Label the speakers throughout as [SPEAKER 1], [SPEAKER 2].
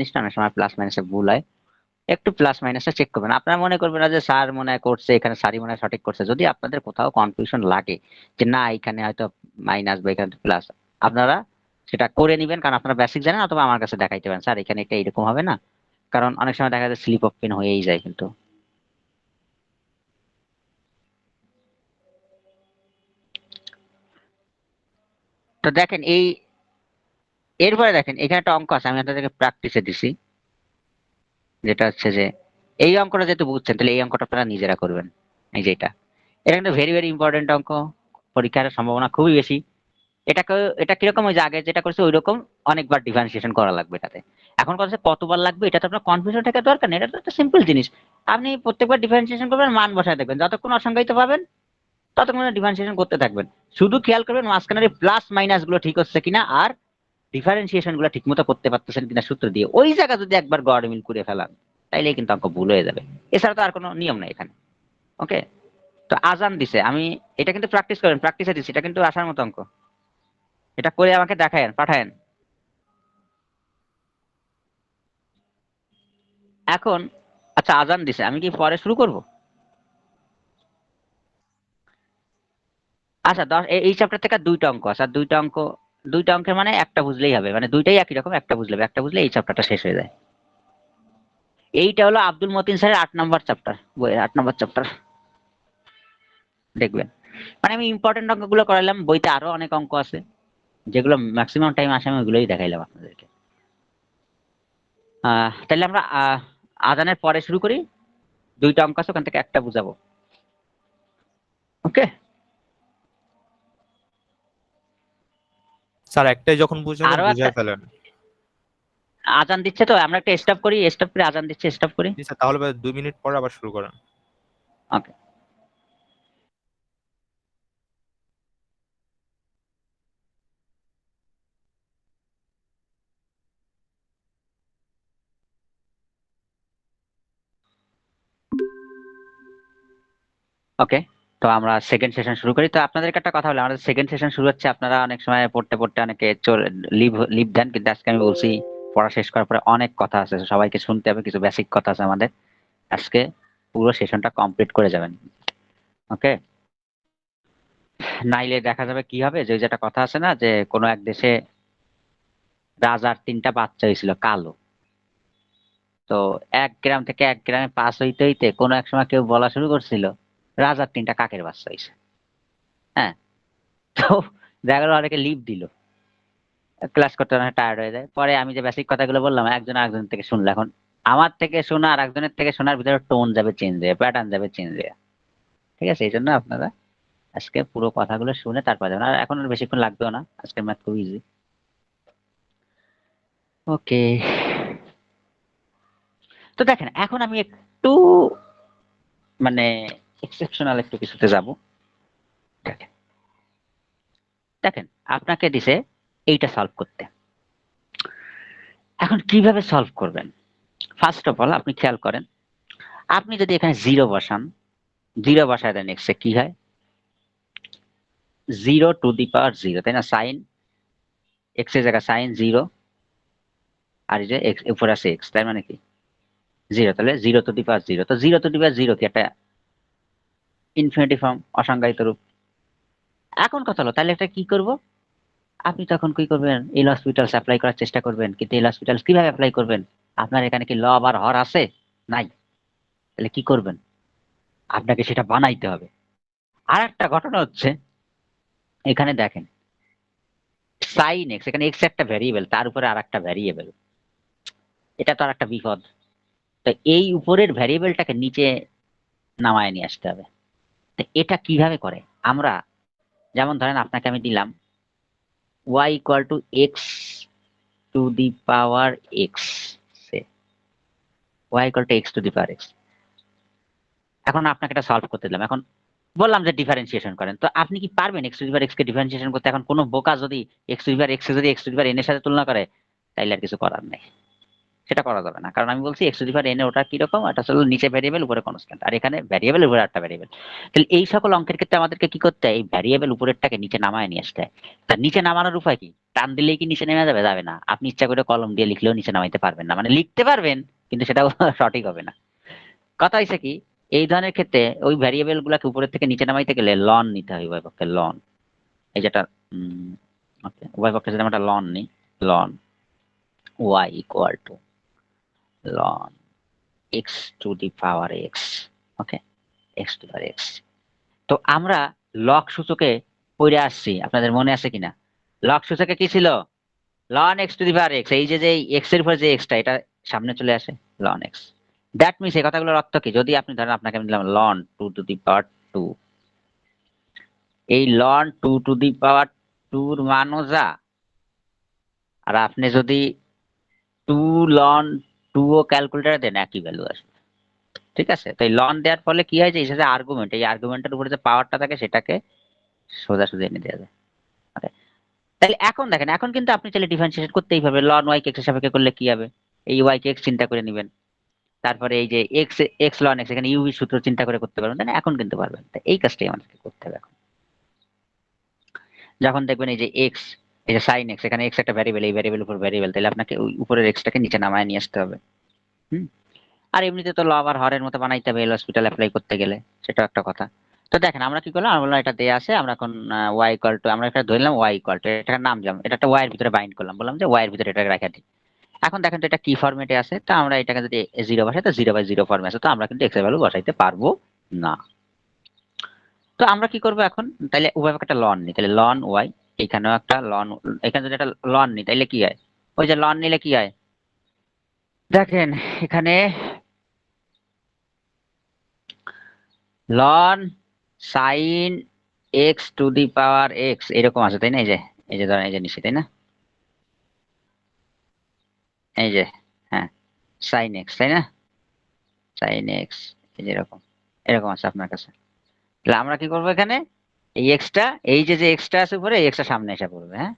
[SPEAKER 1] নিশ্চয় অনেক সময় প্লাস মাইনাসে ভুল হয়, একটু প্লাস মাইনাসটা চেক করবেন। আপনারা মনে করবেন না যে স্যার মনে হয় করছে, এখানে স্যারই মনে হয় সঠিক করছে। যদি আপনাদের কোথাও কনফিউশন লাগে যে না এখানে হয়তো মাইনাস বা এখানে প্লাস, আপনারা সেটা করে নিবেন, কারণ আপনারা বেসিক জানেন, অথবা আমার কাছে দেখাইতে পারেন স্যার এখানে এটা এরকম হবে না। কারণ অনেক সময় দেখা যায় স্লিপ অফ পেন হয়েই যায় কিন্তু। তো দেখেন এই, এরপরে দেখেন এখানে একটা অঙ্ক আছে, আমি আপনাদেরকে প্র্যাকটিসে দিছি, যেটা হচ্ছে যে এই অঙ্কটা যেহেতু বুঝছেন তাহলে এই অঙ্কটা আপনারা নিজেরা করবেন। এই যে এটা কিন্তু ভেরি ভেরি ইম্পর্টেন্ট অঙ্ক, পরীক্ষার সম্ভাবনা খুবই বেশি। এটাকে, এটা কিরকম, ওই যে আগে যেটা করছে ওই রকম অনেকবার ডিফারেন্সিয়েশন করা লাগবে এটাতে। এখন কথা হচ্ছে কতবার লাগবে, এটা তো আপনার কনফিউশন থাকার দরকার নেই, এটা তো একটা সিম্পল জিনিস। আপনি প্রত্যেকবার ডিফারেন্সিয়েশন করবেন, মান বসায় দেখবেন, যতক্ষণ অসংজ্ঞায়িত পাবেন ততক্ষণ ডিফারেন্সিয়েশন করতে থাকবেন। শুধু খেয়াল করবেন মাঝখানের প্লাস মাইনাস গুলো ঠিক হচ্ছে কিনা, আর ডিফারেন্সিয়েশন গুলো ঠিক মতো করতে পারতেছেন কিনা সূত্র দিয়ে, ওই জায়গা যদি একবার গড়মিল করে ফেলান তাইলে কিন্তু অঙ্ক ভুল হয়ে যাবে। এছাড়া তো আর কোনো নিয়ম নাই এখানে। ওকে, তো আজান দিছে, আমি এটা কিন্তু প্র্যাকটিস করেন, প্র্যাকটিসে দিচ্ছি, এটা কিন্তু আসার মতো অঙ্ক। এটা করে আমাকে দেখায়েন, পাঠায়েন। এখন আচ্ছা আজান দিছে, আমি কি পরে শুরু করব? আচ্ছা 10, এই চ্যাপ্টার থেকে দুইটা অঙ্ক আছে, আর দুইটা অঙ্ক, দুইটা অঙ্কের মানে একটা বুঝলেই হবে, মানে দুইটাই একই রকম, একটা বুঝলে হবে, একটা বুঝলে এই চ্যাপ্টারটা শেষ হয়ে যায়। এইটা হলো আব্দুল মতিন স্যারের 8 নম্বর চ্যাপ্টার, বইয়ের 8 নম্বর চ্যাপ্টার, দেখবেন। মানে আমি ইম্পর্টেন্ট অঙ্কগুলো করাইলাম, বইতে আরো অনেক অঙ্ক আছে যেগুলো ম্যাক্সিমাম টাইম আসে, আমি ওইগুলোই দেখাইলাম আপনাদেরকে। তাহলে আমরা আজানের পরে শুরু করি। দুইটা অঙ্ক আছে, ওখান থেকে একটা বুঝাবো। ওকে,
[SPEAKER 2] স্যার একটাই যখন বুঝাবেন
[SPEAKER 1] আরো একটা,
[SPEAKER 2] বুঝায় ফেলেন।
[SPEAKER 1] আজান দিচ্ছে তো, আমরা একটা স্টপ করি, স্টপ করে আজান দিচ্ছে, স্টপ করি।
[SPEAKER 2] জি স্যার, তাহলে 2 মিনিট পরে আবার শুরু করেন।
[SPEAKER 1] ওকে। ওকে, তো আমরা সেকেন্ড সেশন শুরু করি। তো আপনাদেরকে একটা কথা বলি, আমাদের সেকেন্ড সেশন শুরু হচ্ছে, আপনারা অনেক সময় পড়তে পড়তে অনেকে লিভ লিভ দেন, কিন্তু আজকে আমি বলছি পড়া শেষ করার পরে অনেক কথা আছে, সবাইকে শুনতে হবে, কিছু বেসিক কথা আছে আমাদের, আজকে পুরো সেশনটা কমপ্লিট করে যাবেন। ওকে, নাইলে দেখা যাবে কি হবে, যে ওই যে একটা কথা আছে না, যে কোনো এক দেশে রাজার 3টা বাচ্চা হয়েছিল কালো। তো এক গ্রাম থেকে এক গ্রামে পাস হইতে হইতে কোনো এক সময় কেউ বলা শুরু করছিল রাজার 3টা কাকের বাচ্চা হয়েছে। হ্যাঁ, তো দেখা গেল অনেকে লিভ দিল, ক্লাস করতে অনেক টায়ার্ড হয়ে যায়। পরে আমি যে বেসিক কথাগুলো বললাম একজন আরেকজন থেকে শুনলো, এখন আমার থেকে শোনা আর একজনের থেকে শোনার ভিতরে টোন যাবে চেঞ্জ হয়ে, প্যাটার্ন যাবে চেঞ্জ হয়ে। ঠিক আছে, এই জন্য আপনারা আজকে পুরো কথাগুলো শুনে তারপর যাবেন, আর এখন আর বেশিক্ষণ লাগবেও না, আজকের ম্যাথ খুব ইজি। ওকে, তো দেখেন এখন আমি একটু মানে এক্সেপশনাল একটু কিছুতে যাব। দেখেন, দেখেন আপনাকে দিছে এইটা সলভ করতে, এখন কিভাবে সলভ করবেন? ফার্স্ট অফ অল আপনি খেয়াল করেন, আপনি যদি এখানে জিরো বসান, জিরো বসায় দেন এক্সে, কি হয়? 0 টু দি পাওয়ার 0, তাই না? সাইন এক্স এর জায়গায় সাইন 0, আর এই যে এক্স উপরে আছে এক্স, তার মানে কি 0, তাহলে 0 টু দি পাওয়ার 0। তো 0 টু দি পাওয়ার 0 কি একটা ইনফিনিটি ফর্ম, অসংজ্ঞায়িত রূপ। এখন কথা হলো তাহলে এটা কি করব? আপনি তখন কি করবেন? এল হসপিটালস অ্যাপ্লাই করার চেষ্টা করবেন, কিন্তু এল হসপিটালস কিভাবে অ্যাপ্লাই করবেন? আপনার এখানে কি লব আর হর আছে? নাই। তাহলে কি করবেন? আপনাকে সেটা বানাইতে হবে। আর একটা ঘটনা হচ্ছে, এখানে দেখেন সাইন এক্স, এখানে এক্স একটা ভ্যারিয়েবল, তার উপরে আর একটা ভ্যারিয়েবল, এটা তো আর একটা বিপদ। তো এই উপরের ভ্যারিয়েবলটাকে নিচে নামায় নিয়ে আসতে হবে। তো এটা কিভাবে করে? আমরা যেমন ধরেন আপনাকে আমি দিলাম y equal to x to the power x, say y equal to x to the power x. এখন আপনাকে এটা সলভ করতে দিলাম, এখন বললাম যে ডিফারেন্সিয়েশন করেন, তো আপনি কি পারবেন x to the power x কে ডিফারেন্সিয়েশন করতে? এখন কোনো বোকা যদি x to the power x যদি x to the power n এর সাথে তুলনা করে, তাইলে আর কিছু করার নেই, সেটা সেটা করা যাবে না, কারণ আমি বলছি x to the power N ওটা কিরকম, এটা হলো নিচে ভ্যারিয়েবল উপরে কনস্ট্যান্ট, আর এখানে ভ্যারিয়েবল উপরে একটা ভ্যারিয়েবল। তাহলে এই সকল অঙ্কের ক্ষেত্রে আমাদেরকে কি করতে হয়, এই ভ্যারিয়েবল উপরেরটাকে নিচে নামায় নিয়ে আসতে হয়। তার নিচে নামানোর উপায় কি, টান দিলেই কি নিচে নেমে যাবে? যাবে না। আপনি ইচ্ছা করে কলম দিয়ে লিখলেও নিচে নামাইতে পারবেন না, মানে লিখতে পারবেন কিন্তু সেটাও সঠিক হবে না। কথা হয়েছে কি, এই ধরনের ক্ষেত্রে ওই ভ্যারিয়েবল গুলাকে উপরের থেকে নিচে নামাইতে গেলে লন নিতে হয় উভয় পক্ষে, লন। এই যেটা ওকে, উভয় পক্ষে যদি আমরা একটা লন নিই, ln y equal to ln x to the power x. Okay, x to the power x. তো আমরা লগ সূচকে পড়ে আসছি, আপনাদের মনে আছে কিনা? লগ সূচকে কি ছিল? Ln x to the power x. এই যে এক্স এর উপর যে এক্সটা, এটা সামনে চলে আসে, লন এক্স। দ্যাট মিনস এই কথাগুলোর অর্থ কি, যদি আপনি ধরেন আপনাকে আমি দিলাম ln two to the power two, এই ln two to the power টুর মানও যা, আর আপনি যদি টু লন টু ও ক্যালকুলেটারে দেন একই ভ্যালু আসবে। ঠিক আছে? তো এই লন দেওয়ার ফলে কি হয়, যে এই যে আর্গুমেন্ট, এই আর্গুমেন্টের উপরে যে পাওয়ারটা থাকে সেটাকে সোজাসুজি এনে দেওয়া যায়। Okay? তাহলে এখন দেখেন, এখন কিন্তু আপনি চাইলে ডিফারেন্সিয়েশন করতেই পারবেন। লন ওয়াই কে এক্স এর সাপেক্ষে করলে কি হবে, এই ওয়াই কে এক্স চিন্তা করে নেবেন, তারপরে এই যে এক্স এক্স লন এক্স, এখানে ইউভি সূত্র চিন্তা করে করতে পারবেন, তাই না? এখন কিন্তু পারবেন। তাই এই কাজটাই আমাদেরকে করতে হবে এখন। যখন দেখবেন এই যে এক্স, এই যে সাইন এক্স, এখানে এক্স একটা ভ্যারিয়েবল, এই ভ্যারিয়েবল উপর ভ্যারিয়েবল, তাহলে আপনাকে ওই উপরের এক্সটাকে নিচে নামায় নিয়ে আসতে হবে। হুম। আর এমনিতে তো লব আর হরের মতো বানাইতে হবে এল হসপিটাল অ্যাপ্লাই করতে গেলে, সেটাও একটা কথা। তো দেখেন আমরা কি করলাম, আমরা বললাম এটা দেয়া আছে, আমরা এখন ওয়াই ইকুয়াল টু, আমরা এটা ধরলাম ওয়াই ইকুয়াল টু, এটার নাম দিলাম, এটা একটা ওয়াই এর ভিতরে বাইন্ড করলাম, বললাম যে ওয়াই এর ভিতরে এটা রাখা দিই। এখন দেখেন তো এটা কি ফরম্যাটে আছে, তো আমরা এটাকে যদি জিরো বসাই, তো জিরো বাই জিরো ফর্মে আছে, তো আমরা কিন্তু এক্স এর ভ্যালু বসাইতে পারবো না। তো আমরা কি করবো এখন, তাহলে উভয় পক্ষে একটা লন নিই, তাহলে লন ওয়াই, এখানেও একটা লন, এখানে যদি একটা লন নিই তাহলে কি হয়, ওই যে লন নিলে কি হয়, দেখেন এখানে loan sine x to the power x এরকম আছে, তাই না? এই যে ধরেন এই যে নিচে, তাই না? এই যে, হ্যাঁ, সাইন এক্স, তাই না? সাইন এক্স, এই যে এরকম, এরকম আছে আপনার কাছে। তাহলে আমরা কি করবো এখানে, এই এক্সটা, এই যে এক্সটা আছে উপরে, এই এক্সটা সামনে এসে পড়বে, হ্যাঁ।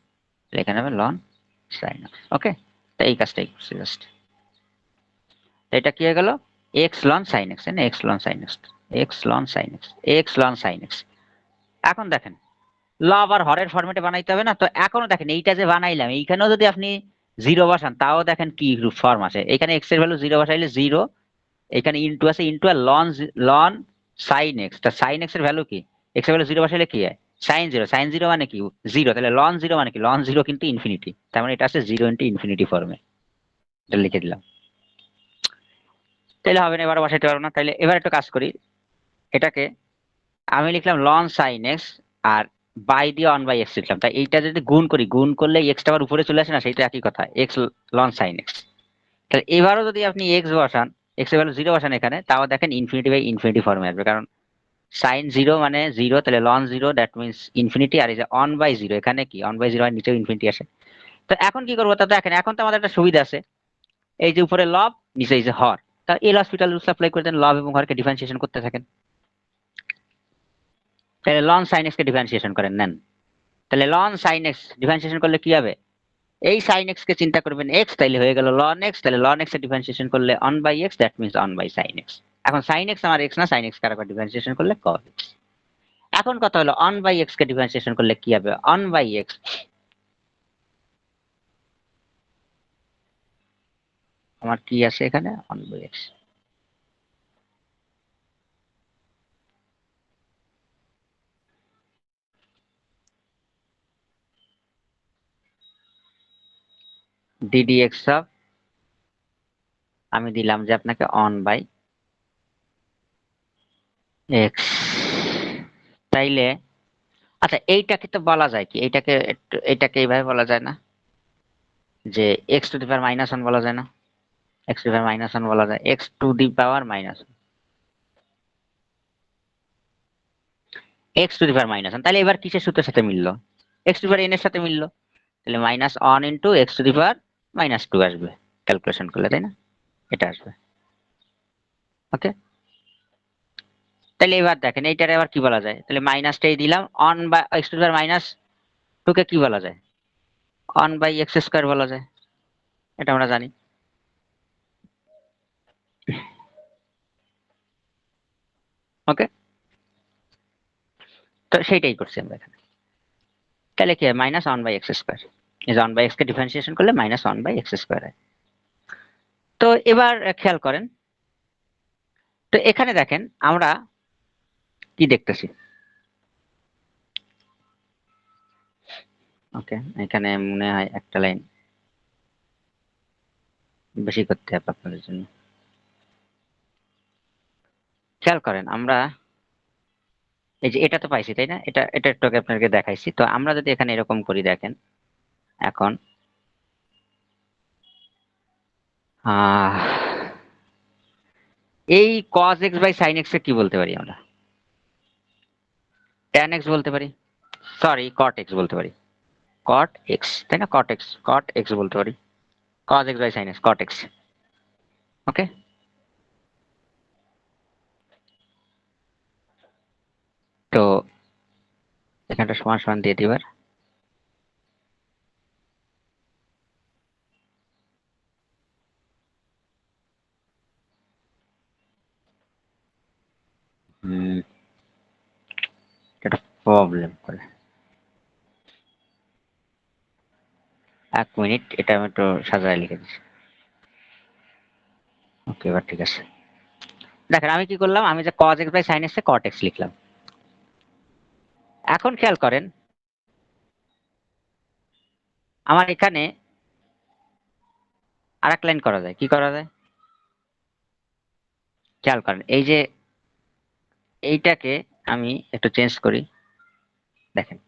[SPEAKER 1] তাহলে এখানে হবে লন সাইন। ওকে, তো এই কাজটাই করছি জাস্ট। এটা কি হয়ে গেল, এক্স লন সাইন এক্স, তাই না? X loan sine x, x loan sine x, x loan sine x. এখন দেখেন লব আর হরের ফরম্যাটে বানাইতে হবে না, তো এখনো দেখেন এইটা যে বানাইলাম, এইখানেও যদি আপনি জিরো বসান তাও দেখেন কি ফর্ম আছে, এখানে এক্স এর ভ্যালু জিরো বসাইলে জিরো, এখানে ইনটু আছে, ইনটু আর লন, লন সাইন এক্স, তা সাইন এক্স এর ভ্যালু কি, এক্স এর ভ্যালু জিরো বসাইলে কি হয়, সাইন জিরো, সাইন জিরো মানে কি জিরো, তাহলে লন জিরো মানে কি, লন জিরো কিন্তু ইনফিনিটি, তার মানে এটা আছে জিরো ইন্টু ইনফিনিটি ফর্মে, এটা লিখে দিলাম। তাহলে হবে না, এবার বসাইতে পারবো না, তাহলে এবার একটু কাজ করি, এটাকে আমি লিখলাম লন সাইন এক্স, আর বাই দিয়ে অন বাই এক্স লিখলাম, তাই এইটা যদি গুণ করি, গুণ করলে এক্সটা আবার উপরে চলে আসে না, সেইটা একই কথা, এক্স লন সাইন এক্স। তাহলে এবারও যদি আপনি এক্স বসান, এক্স এর ভ্যালু জিরো বসান এখানে, তাও দেখেন ইনফিনিটি বাই ইনফিনিটি ফর্মে আসবে, কারণ সাইন জিরো মানে জিরো, তাহলে ln zero that means infinity, আর এই যে অন বাই জিরো, এখানে কি অন বাই জিরো আর নিচেও ইনফিনিটি আসে। তো এখন কি করবো, তা দেখেন এখন তো আমাদের একটা সুবিধা আছে, এই যে উপরে লব, নিচে এই যে হর, তা এল হসপিটাল রুলস অ্যাপ্লাই করে দেন, লব এবং হরকে ডিফারেন্সিয়েশন করতে থাকেন। তাহলে লন সাইন এক্স কে ডিফারেন্সিয়েশন করেন, নেন। তাহলে লন সাইন এক্স ডিফারেন্সিয়েশন করলে কি হবে, এই সাইন এক্স কে চিন্তা করবেন এক্স, তাইলে হয়ে গেল লন এক্স, তাহলে লন এক্স এর ডিফারেন্সিয়েশন করলে one by x, that means one by sine x. এখন সাইন এক্স আমার এক্স না, সাইন এক্স কার ডিফারেন্সিয়েশন করলে কস এক্স। এখন কথা হলো অন বাই এক্স কে ডিফারেন্সিয়েশন করলে কি হবে, অন বাই এক্স, আমার কি আছে এখানে, one by x, d d x of, আমি দিলাম যে আপনাকে অন বাই এক্স। তাইলে আচ্ছা, এইটাকে তো বলা যায় কি, এইটাকে এইটাকে এইভাবে বলা যায় না, যে x to the power minus one বলা যায় না, x to the power minus one বলা যায়, x to the power minus, x to the power minus one, তাহলে এবার কিসের সূত্রের সাথে মিললো, x to the power n এর সাথে মিললো, তাহলে minus one into x to the power minus two আসবে ক্যালকুলেশন করলে, তাই না? এটা আসবে। ওকে, তাহলে এবার দেখেন এইটারে আবার কি বলা যায়, তাহলে মাইনাসটাই দিলাম, one by x to the power minus two কে কি বলা যায়, অন বাই এক্স স্কোয়ার বলা যায়, এটা আমরা জানি। ওকে, তো সেইটাই করছি আমরা এখানে। তাহলে কি হয়, minus one by x square, এই ওয়ান বাই এক্স কে ডিফারেন্সিয়েশন করলে minus one by x square হয়। তো এবার খেয়াল করেন, তো এখানে দেখেন আমরা কি দেখতেছি। ওকে, এখানে মনে হয় একটা লাইন বেশি করতে হবে আপনাদের জন্য। খেয়াল করেন আমরা এই যে এটা তো পাইছি তাই না, এটা এটা একটু আগে আপনাকে দেখাইছি। তো আমরা যদি এখানে এরকম করি, দেখেন এখন আহ এই cos x by sin x কে কি বলতে পারি আমরা? tan x বলতে পারি, সরি cot x বলতে পারি, cot x তাই না, cot x বলতে পারি, cos x by sin x cot x। Okay, তো এখানটা সমান সমান দিয়ে দিবার। এটা প্রবলেম করে, এক মিনিট, এটা আমি একটু সাজায় লিখে দিচ্ছি। ওকে, এবার ঠিক আছে। দেখেন আমি কি করলাম, আমি যে cos x by sin x এ cot x লিখলাম। এখন খেয়াল করেন আমার এখানে আর এক লাইন করা যায়, কি করা যায় খেয়াল করেন, এই যে এইটাকে আমি একটু চেঞ্জ করি, দেখেন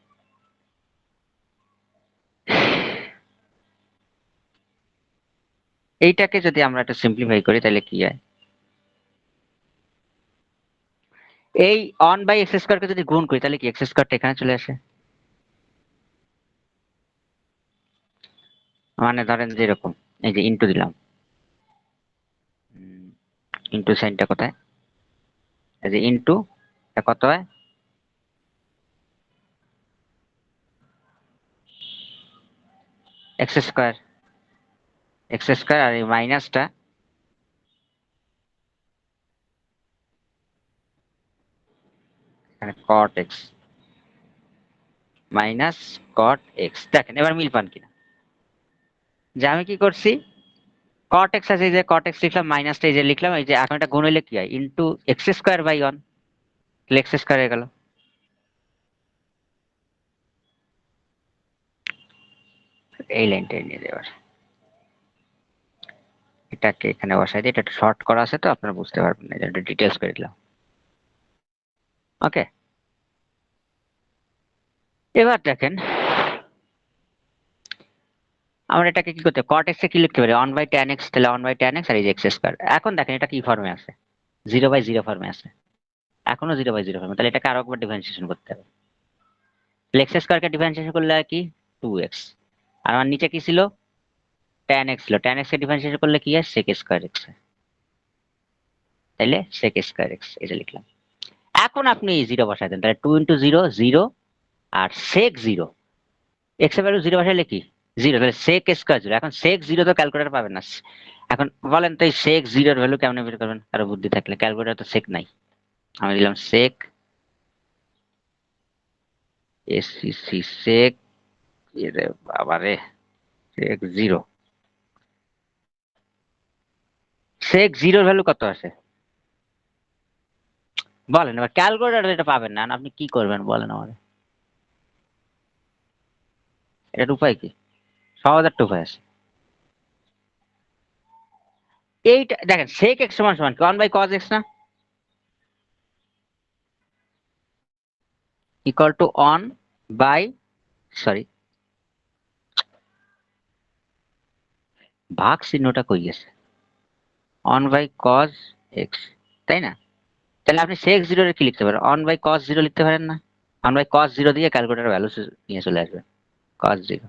[SPEAKER 1] এইটাকে যদি আমরা একটু সিম্পলিফাই করি তাহলে কি হয়, এই 1 বাই এক্স স্কোয়ারকে যদি গুণ করি তাহলে কি এক্স স্কোয়ারটা এখানে চলে আসে, মানে ধরেন যে এরকম, এই যে ইনটু দিলাম, ইনটু সাইনটা কোথায়, এই যে ইনটু, এটা কত হয়, এক্স স্কোয়ার, এক্স স্কোয়ার, আর এই মাইনাসটা এখানে cot x minus cot x। দেখেন এবার মিল পান কিনা, যে আমি কি করছি, cot x আছে, এই যে cot x লিখলাম, মাইনাসটা এই যে লিখলাম, এই যে এখন এটা গুণ হইলে কি হয়, ইনটু এক্স স্কোয়ার বাই 1, তাহলে এক্স স্কোয়ার হয়ে গেল। এই লাইনটা নিয়ে দেবার, এটাকে এখানে বসাই দিই, এটা একটু শর্ট করা আছে তো আপনারা বুঝতে পারবেন না, এটা ডিটেলস করে দিলাম। ওকে, এবার দেখেন আমরা এটাকে কি করতে, cot x এ কি লিখতে পারি, 1 বাই tan x, তাহলে 1 বাই tan x আর এই যে এক্স স্কোয়ার। এখন দেখেন এটা কি ফর্মে আছে, 0 বাই 0 ফর্মে আছে, এখনো 0 বাই 0 ফর্মে, তাহলে এটাকে আরো একবার ডিফারেন্সিয়েশন করতে হবে। তাহলে এক্স স্কোয়ারকে ডিফারেন্সিয়েশন করলে হয় কি 2x, আর আমার নিচে কি ছিল, tan x ছিল, tan x কে ডিফারেন্সিয়েশন করলে কি হয় sec স্কোয়ার x, তাইলে sec স্কোয়ার x এই যে লিখলাম। এখন আপনি 0 বসাই দেন, তাহলে 2 ইন্টু 0 0, আর sec 0, x এর ভ্যালু 0 বসাইলে কি 0, তাহলে sec স্কোয়ার 0। এখন sec 0 তো ক্যালকুলেটর পাবেন না, এখন বলেন তো এই sec 0 এর ভ্যালু কেমনে বের করবেন, আরো বুদ্ধি থাকলে, ক্যালকুলেটর তো sec নাই, আমি দিলাম sec SCC sec, এরে বাবা রে, sec 0, sec 0 এর ভ্যালু কত আসে বলেন, এবার ক্যালকুলেটর এটা পাবেন না, আপনি কি করবেন বলেন আমাদের, এটার উপায় কি, সহজ একটা উপায় আছে। এইটা দেখেন sec x সমান সমান 1 বাই cos x না, ইকুয়াল টু 1 বাই, সরি ভাগ চিহ্নটা কই গেছে, 1 বাই cos x, তাই না, তাহলে আপনি sec 0 এর কি লিখতে পারেন, 1 বাই cos 0 লিখতে পারেন না, 1 বাই cos 0 দিয়ে ক্যালকুলেটর ভ্যালু নিয়ে চলে আসবে, cos 0,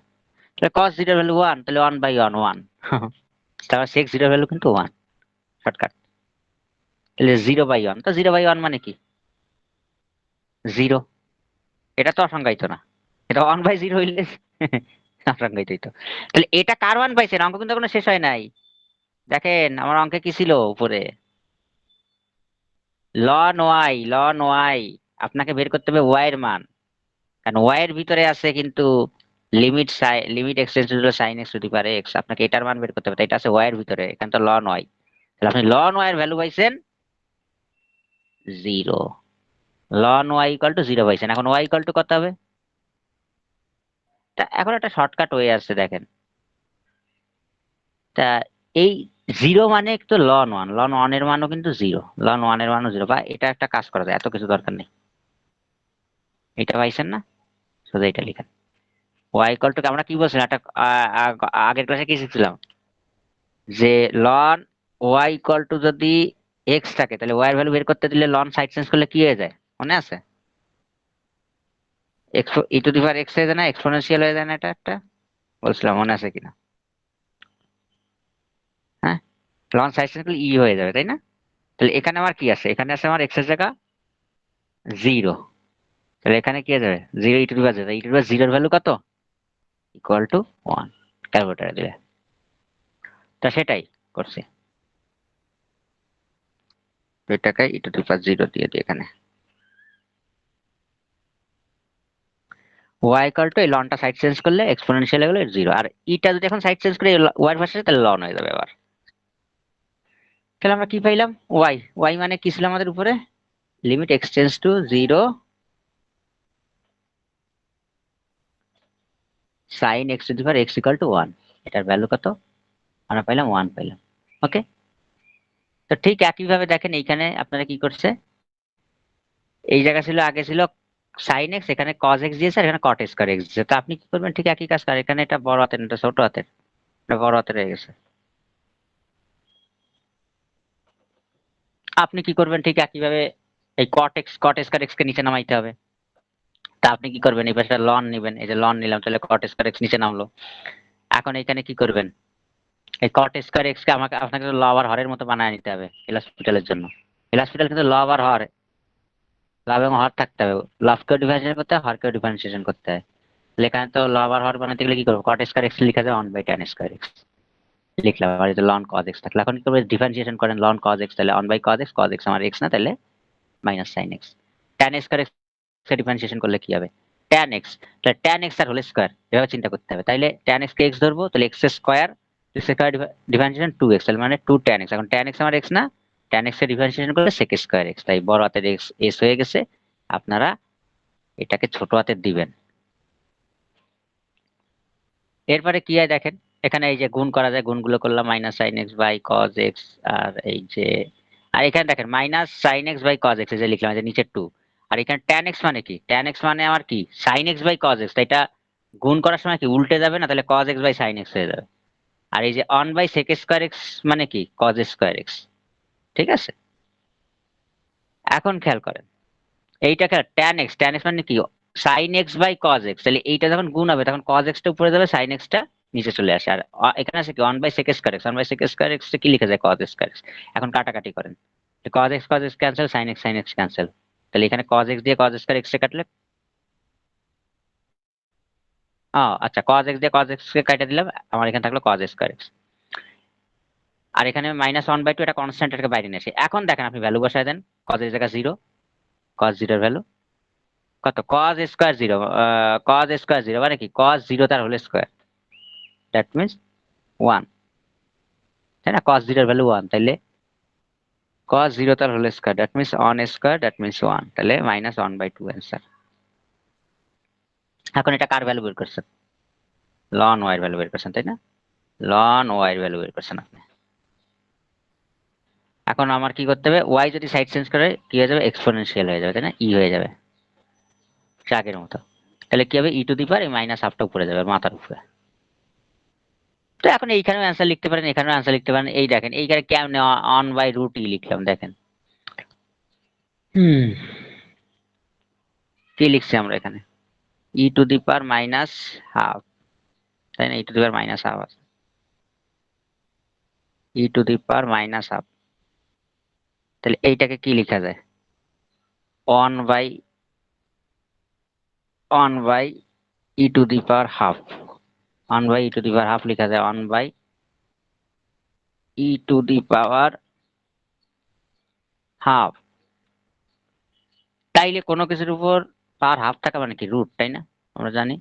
[SPEAKER 1] তাহলে cos 0 এর ভ্যালু 1, তাহলে 1 বাই 1 1, তাহলে sec 0 এর ভ্যালু কিন্তু 1, শর্টকাট। তাহলে 0 বাই 1, তো 0 বাই 1 মানে কি 0, এটা তো অসংজ্ঞায়িত না, এটা 1 বাই 0 হইলে অসংজ্ঞায়িত হইতো। তাহলে এটা কার 1 পাইছেন, অঙ্ক কিন্তু এখনো শেষ হয় নাই, দেখেন আমার অঙ্কে কি ছিল উপরে, লন ওয়াই আপনাকে বের করতে হবে ওয়াই এর মান, কারণ ওয়াই এর ভিতরে আছে কিন্তু লিমিট এক্সটেন্স হলো sine x to the power x, আপনাকে এটার মান বের করতে হবে, তাই এটা আছে ওয়াই এর ভিতরে, এখানে তো লন ওয়াই, তাহলে আপনি লন ওয়াই এর ভ্যালু পাইছেন 0, লন ওয়াই ইকুয়াল টু 0 পাইছেন। এখন ওয়াই ইকুয়াল টু কত হবে? তা এখন একটা শর্টকাট ওয়ে আছে দেখেন, তা এই 0 মানে তো লন ওয়ান এর মানও কিন্তু 0, লন ওয়ান এর মানও 0, বা এটা একটা কাজ করা যায়, এত কিছু দরকার নেই, এটা পাইছেন না, সোজা এটা লিখেন ওয়াই ইকুয়াল টু, আমরা কি বলছিলাম একটা আগের ক্লাসে কি শিখছিলাম, যে লন ওয়াই ইকুয়াল টু যদি এক্স থাকে তাহলে ওয়াই এর ভ্যালু বের করতে দিলে লন সাইড চেঞ্জ করলে কি হয়ে যায় মনে আছে? X E to the power x হয়ে যায় না, এক্সপোনেনশিয়াল হয়ে যায় না, এটা একটা বলছিলাম, মনে আছে কিনা? হ্যাঁ, লন সাইড চেঞ্জ করলে ই হয়ে যাবে তাই না? তাহলে এখানে আমার কি আছে, এখানে আছে আমার এক্স এর জায়গা 0, তাহলে এখানে কি হয়ে যাবে 0 ই to the power 0, E to the পাওয়ার 0 এর ভ্যালু কত? ইকুয়াল টু 1, ক্যালকুলেটরে দিলে, তা সেটাই করছি, এটাকে ই টু দি পাওয়ার 0 দিয়ে দিই এখানে, ওয়াই ইকুয়াল টু এই লনটা সাইড চেঞ্জ করলে এক্সপোনেনশিয়াল হয়ে গেল 0, আর ইটা যদি এখন সাইড চেঞ্জ করে ওয়াই এর পাশে তাহলে লন হয়ে যাবে আবার। তাহলে আমরা কি পাইলাম, ওয়াই ওয়াই মানে কি ছিল আমাদের উপরে, limit x tends to 0 sine x to the power x equal to 1, এটার ভ্যালু কত? আমরা পাইলাম 1 পাইলাম। ওকে, তো ঠিক একই ভাবে দেখেন এইখানে আপনারা কি করছে, এই জায়গা ছিল আগে ছিল সাইন এক্স, এখানে কজ এক্স দিয়েছে, আর এখানে কট স্কয়ার এক্স দিয়েছে, তো আপনি কি করবেন ঠিক একই কাজ করেন, এখানে এটা বড় হাতের এটা ছোট হাতের, এটা বড় হাতের হয়ে গেছে, আপনি কি করবেন ঠিক একইভাবে এই কট স্কয়ার এক্স কে নিচে নামাইতে হবে, তা আপনি কি করবেন এই পাশটা লন নেবেন, এই যে লন নিলাম তাহলে কট স্কয়ার এক্স নিচে নামলো। এখন এখানে কি করবেন, এই কট স্কয়ার এক্স কে আমাকে আপনাকে ল ওভার হরের মতো বানায় নিতে হবে এল হসপিটালের জন্য, এল হসপিটাল কিন্তু ল ওভার হর, লাভ এবং হর থাকতে হবে, লাভকেও ডিফারেন্সিয়েশন করতে হয়, হরকেও ডিফারেন্সিয়েশন করতে হয়, তাহলে এখানে তো ল ওভার হর বানাতে গেলে কি করবো, কট স্কয়ার এক্স লিখা যায় 1/tan স্কয়ার এক্স লিখলাম, আর এই যে লন কজ এক্স থাকলে এখন কি করবে ডিফারেন্সিয়েশন করেন লন কজ এক্স, তাহলে 1/cos x, cos x আমার এক্স না তাহলে minus sine x, tan square x কে ডিফারেন্সিয়েশন করলে কি হবে tan x, তাহলে tan x আর হোল স্কয়ার এভাবে চিন্তা করতে হবে, তাইলে tan x কে x ধরবো, তাহলে x স্কয়ার ডিফারেন্সিয়েশন 2x, তাহলে মানে 2 tan x, এখন tan x আমার x না, tan x এর ডিফারেন্সিয়েশন করলে sec স্কয়ার x, তাই বড় হাতের x s হয়ে গেছে, আপনারা এটাকে ছোট হাতের দিবেন। এরপরে কি হয় দেখেন, এখানে এই যে গুণ করা যায়, গুণগুলো করলাম minus sine x by cos x, আর এই যে, আর এখানে দেখেন minus sine x by cos x যে লিখলাম, এই যে নিচে 2, আর এখানে tan x মানে কি, tan x মানে আমার কি sine x by cos x, এটা গুণ করার সময় কি উল্টে যাবে না, তাহলে cos x by sine x হয়ে যাবে, আর এই যে 1/sec স্কয়ার এক্স মানে কি কজ স্কয়ার এক্স, ঠিক আছে? এখন খেয়াল করেন এইটা খেয়াল, tan x মানে কি sine x by cos x, তাহলে এইটা যখন গুণ হবে তখন কজ এক্স টা উপরে যাবে, সাইন এক্স টা নিচে চলে আসে, আর এখানে আছে কি 1/sec square x, 1/sec square x কি লিখা যায় কজ স্কয়ার এক্স, এখন কাটাকাটি করেন, cos x cancel, sine x cancel, তাহলে এখানে কজ এক্স দিয়ে কজ স্কয়ার এক্স কে কাটলে, আচ্ছা কজ এক্স দিয়ে কজ এক্স কে কাটা দিলাম, আমার এখানে থাকলো কজ স্কয়ার এক্স, আর এখানে -1/2 এটা কনস্ট্যান্ট, এটাকে বাইরে নিয়ে আসি, এখন দেখেন আপনি ভ্যালু বসায় দেন, কজ এর জায়গা 0, কজ 0 এর ভ্যালু কত, কজ স্কয়ার 0, কজ স্কয়ার 0 মানে কি কজ 0 তার হোল স্কয়ার, দ্যাট মিন্স 1, তাই না, কজ 0 এর ভ্যালু 1, তাইলে cos 0 তার whole square, that means 1 square, that means 1, তাহলে -1/2 অ্যান্সার। এখন এটা কার ভ্যালু বের করছেন, লন ওয়াই এর ভ্যালু বের করছেন তাই না, লন ওয়াই এর ভ্যালু বের করছেন আপনি। এখন আমার কি করতে হবে, ওয়াই যদি সাইড চেঞ্জ করে কি হয়ে যাবে এক্সপোনেনশিয়াল হয়ে যাবে তাই না, ই হয়ে যাবে আগের মতো, তাহলে কি হবে ই টু দি পাওয়ার এই মাইনাস হাফটা উপরে যাবে মাথার উপরে। তো এখন এইখানেও অ্যান্সার লিখতে পারেন, এখানেও অ্যান্সার লিখতে পারেন, এই দেখেন এইখানে কেমনে 1/√e লিখলাম দেখেন, হুম কি লিখছি আমরা এখানে e to the power minus half, তাই না, e to the power minus half আছে, e to the power minus half, তাহলে এইটাকে কি লেখা যায় 1/1 e to the power half, 1/e to the power half লেখা যায় 1/e to the power half, তাইলে কোনো কিছুর উপর পাওয়ার হাফ থাকা মানে কি রুট, তাই না? আমরা জানি।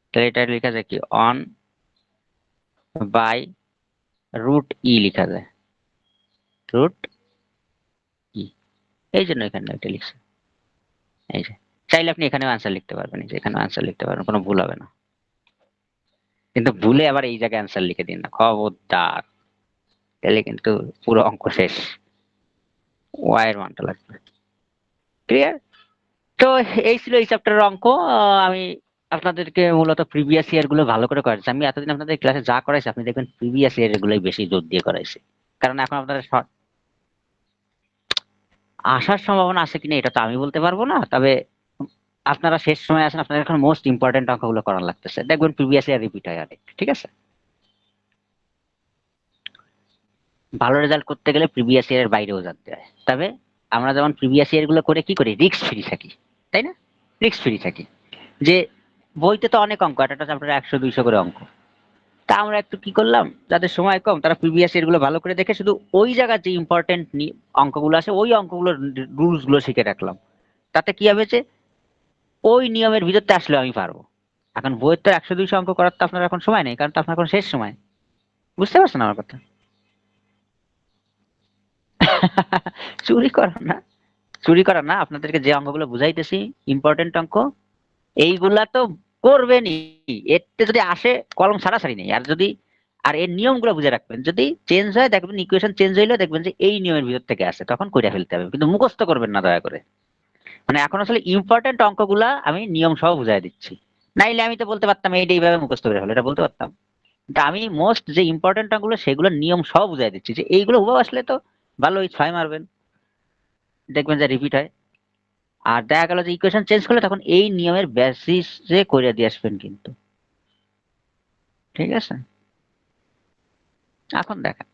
[SPEAKER 1] তাহলে এটা লেখা যায় কি অন বাই রুট ই লেখা যায়, রুট ই। এই জন্য এখানে এটা লিখছে। এই যে চাইলে আপনি এখানেও আনসার লিখতে পারবেন, এই যে এখানে আনসার লিখতে পারবেন, কোনো ভুল হবে না। কিন্তু ভুলে আবার এই জায়গায় আনসার লিখে দিন না, খবরদার, তাহলে কিন্তু পুরো অঙ্ক শেষ। ওয়াই এর মানটা লাগবে। ক্লিয়ার? তো এই ছিল এই চ্যাপ্টারের অঙ্ক। আমি আপনাদেরকে মূলত প্রিভিয়াস ইয়ার গুলো ভালো করে করাইছি। আমি এতদিন আপনাদের ক্লাসে যা করাইছি আপনি দেখবেন প্রিভিয়াস ইয়ার গুলোই বেশি জোর দিয়ে করাইছি, কারণ এখন আপনাদের আসার সম্ভাবনা আছে কিনা এটা তো আমি বলতে পারবো না, তবে আপনারা শেষ সময় আছেন, আপনাদের এখন মোস্ট ইম্পর্টেন্ট অঙ্কগুলো করার লাগতেছে, দেখবেন প্রিভিয়াস ইয়ার রিপিট হয় অনেক। ঠিক আছে? ভালো রেজাল্ট করতে গেলে প্রিভিয়াস ইয়ারের বাইরেও জানতে হয়, তবে আমরা যেমন প্রিভিয়াস ইয়ার গুলো করে কি করি, রিস্ক ফ্রি থাকি, তাই না? রিস্ক ফ্রি থাকি যে বইতে তো অনেক অঙ্ক, একটা চ্যাপ্টারে 100-200 করে অঙ্ক। তা আমরা একটু কি করলাম, যাদের সময় কম তারা প্রিভিয়াস ইয়ার গুলো ভালো করে দেখে শুধু ওই জায়গার যে ইম্পর্টেন্ট অঙ্কগুলো আছে ওই অঙ্কগুলোর রুলস গুলো শিখে রাখলাম। তাতে কি হবে যে ওই নিয়মের ভিতরতে আসলে আমি পারবো। এখন বইয়ের তো 100-200 অঙ্ক করার তো আপনার এখন সময় নেই, কারণ তো আপনার এখন শেষ সময়। বুঝতে পারছেন আমার কথা? চুরি করার না, চুরি করার না, আপনাদেরকে যে অঙ্কগুলো বুঝাইতেছি ইম্পর্টেন্ট অঙ্ক, এইগুলা তো করবেনই। এতে যদি আসে কলম ছাড়াছাড়ি নেই। আর যদি আর এর নিয়মগুলো বুঝে রাখবেন, যদি চেঞ্জ হয় দেখবেন ইকুয়েশন চেঞ্জ হইলে দেখবেন যে এই নিয়মের ভিতর থেকে আসে, তখন কইরা ফেলতে হবে, কিন্তু মুখস্থ করবেন না দয়া করে। মানে এখন আসলে ইম্পর্টেন্ট অঙ্কগুলা আমি নিয়ম সহ বুঝাই দিচ্ছি, নাইলে আমি তো বলতে পারতাম এইটা এইভাবে মুখস্থ করে হলো, এটা বলতে পারতাম। কিন্তু আমি মোস্ট যে ইম্পর্টেন্ট অঙ্কগুলো সেগুলো নিয়ম সহ বুঝাই দিচ্ছি, যে এইগুলো হুবহু আসলে তো ভালোই 6 মারবেন, দেখবেন যে রিপিট হয়। আর দেখা গেল যে ইকুয়েশন চেঞ্জ করলে তখন এই নিয়মের বেসিসে করে দিয়ে আসবেন কিন্তু। ঠিক আছে? এখন দেখেন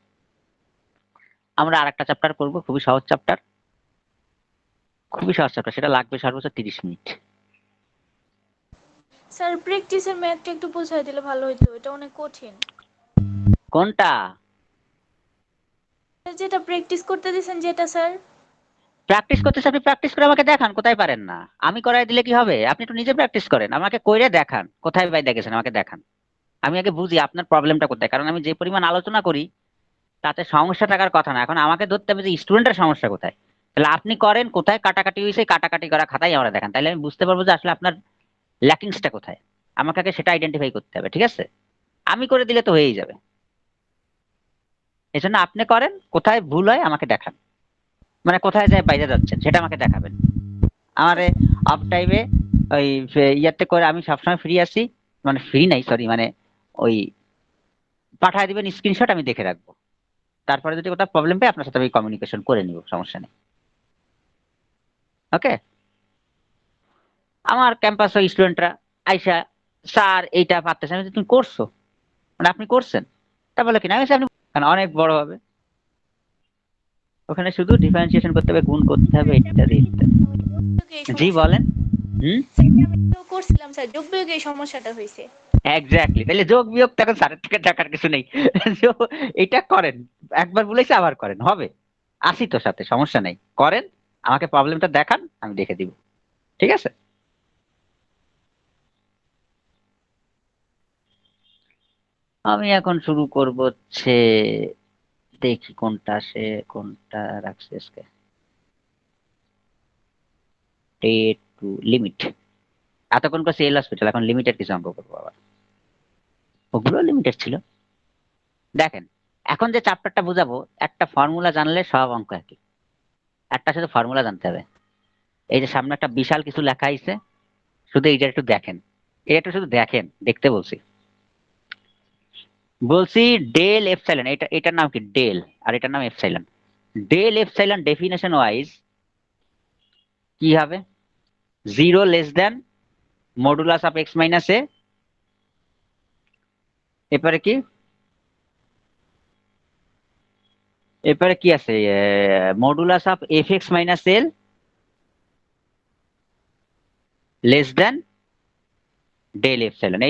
[SPEAKER 1] আমরা আরেকটা চ্যাপ্টার করব, খুবই সহজ চ্যাপ্টার, খুবই সহজ চ্যাপ্টার, সেটা লাগবে সর্বোচ্চ 30 মিনিট।
[SPEAKER 3] স্যার প্র্যাকটিসের ম্যাথটা একটু বুঝাই দিলে ভালো হতো, এটা অনেক কঠিন।
[SPEAKER 1] কোনটা?
[SPEAKER 3] যেটা প্র্যাকটিস করতে দিয়েছেন যেটা স্যার।
[SPEAKER 1] প্র্যাকটিস করতেছে, আপনি প্র্যাকটিস করে আমাকে দেখান কোথায় পারেন না। আমি করাই দিলে কি হবে? আপনি একটু নিজে প্র্যাকটিস করেন, আমাকে কইরে দেখান কোথায় ভাই দেখেছেন, আমাকে দেখান। আমি আগে বুঝি আপনার প্রবলেমটা কোথায়, কারণ আমি যে পরিমাণ আলোচনা করি তাতে সমস্যা থাকার কথা না, এখন আমাকে ধরতে হবে যে স্টুডেন্টের সমস্যা কোথায়। তাহলে আপনি করেন কোথায় কাটাকাটি হয়েছে, কাটাকাটি করা খাতাই আমরা দেখান, তাহলে আমি বুঝতে পারবো যে আসলে আপনার ল্যাকিংসটা কোথায়। আমাকে আগে সেটা আইডেন্টিফাই করতে হবে। ঠিক আছে? আমি করে দিলে তো হয়েই যাবে, এজন্য আপনি করেন, কোথায় ভুল হয় আমাকে দেখান, মানে কোথায় যায় বাইরে যাচ্ছেন সেটা আমাকে দেখাবেন। আমারে অফ টাইমে ওই ইয়াতে করে আমি সবসময় ফ্রি আছি, মানে ফ্রি নাই সরি, মানে ওই পাঠায় দিবেন স্ক্রিনশট, আমি দেখে রাখবো। তারপরে যদি কোথাও প্রবলেম পাই আপনার সাথে আমি কমিউনিকেশন করে নিব, সমস্যা নেই। ওকে? আমার ক্যাম্পাসে স্টুডেন্টরা আইসা স্যার এইটা পারতেছে, আমি বলছি, তুমি করছো, মানে আপনি করছেন? তা বলে কিনা, আমি বলছি, আপনি কারণ অনেক বড় হবে, ওখানে শুধু ডিফারেন্সিয়েশন করতে হবে, গুণ করতে হবে, ইত্যাদি ইত্যাদি।
[SPEAKER 3] এই
[SPEAKER 1] জি
[SPEAKER 3] সমস্যা
[SPEAKER 1] বলেন। হুম,
[SPEAKER 3] আমি তো করছিলাম স্যার, যোগ বিয়োগে এই সমস্যাটা হয়েছে।
[SPEAKER 1] এক্স্যাক্টলি, তাহলে যোগ বিয়োগ তো এখন স্যারের থেকে টাকার কিছু নেই। তো এটা করেন, একবার বলেছে আবার করেন, হবে। আসি তো সাথে, সমস্যা নেই, করেন, আমাকে প্রবলেমটা দেখান, আমি দেখে দিব। ঠিক আছে? আমি এখন শুরু করব হচ্ছে, দেখি কোনটা আসে, কোনটা রাখছে আজকে, ডেট টু লিমিট। এতক্ষণ করছি এল হসপিটাল, এখন লিমিটেড কিছু অঙ্ক করবো আবার, ওগুলো লিমিটেড ছিল। দেখেন এখন যে চ্যাপ্টারটা বুঝাবো, একটা ফর্মুলা জানলে সব অঙ্ক একই, একটা শুধু ফর্মুলা জানতে হবে। এই যে সামনে একটা বিশাল কিছু লেখা আছে, শুধু এইটা একটু দেখেন, এটা একটু শুধু দেখেন, দেখতে বলছি। বলছি ডেল এপসাইলন, এটা এটার নাম কি ডেল, আর এটার নাম epsilon. Del epsilon definition wise কি হবে? 0 < modulus of x minus a, এরপরে কি, এরপরে কি আছে, modulus of f x minus l less than del epsilon.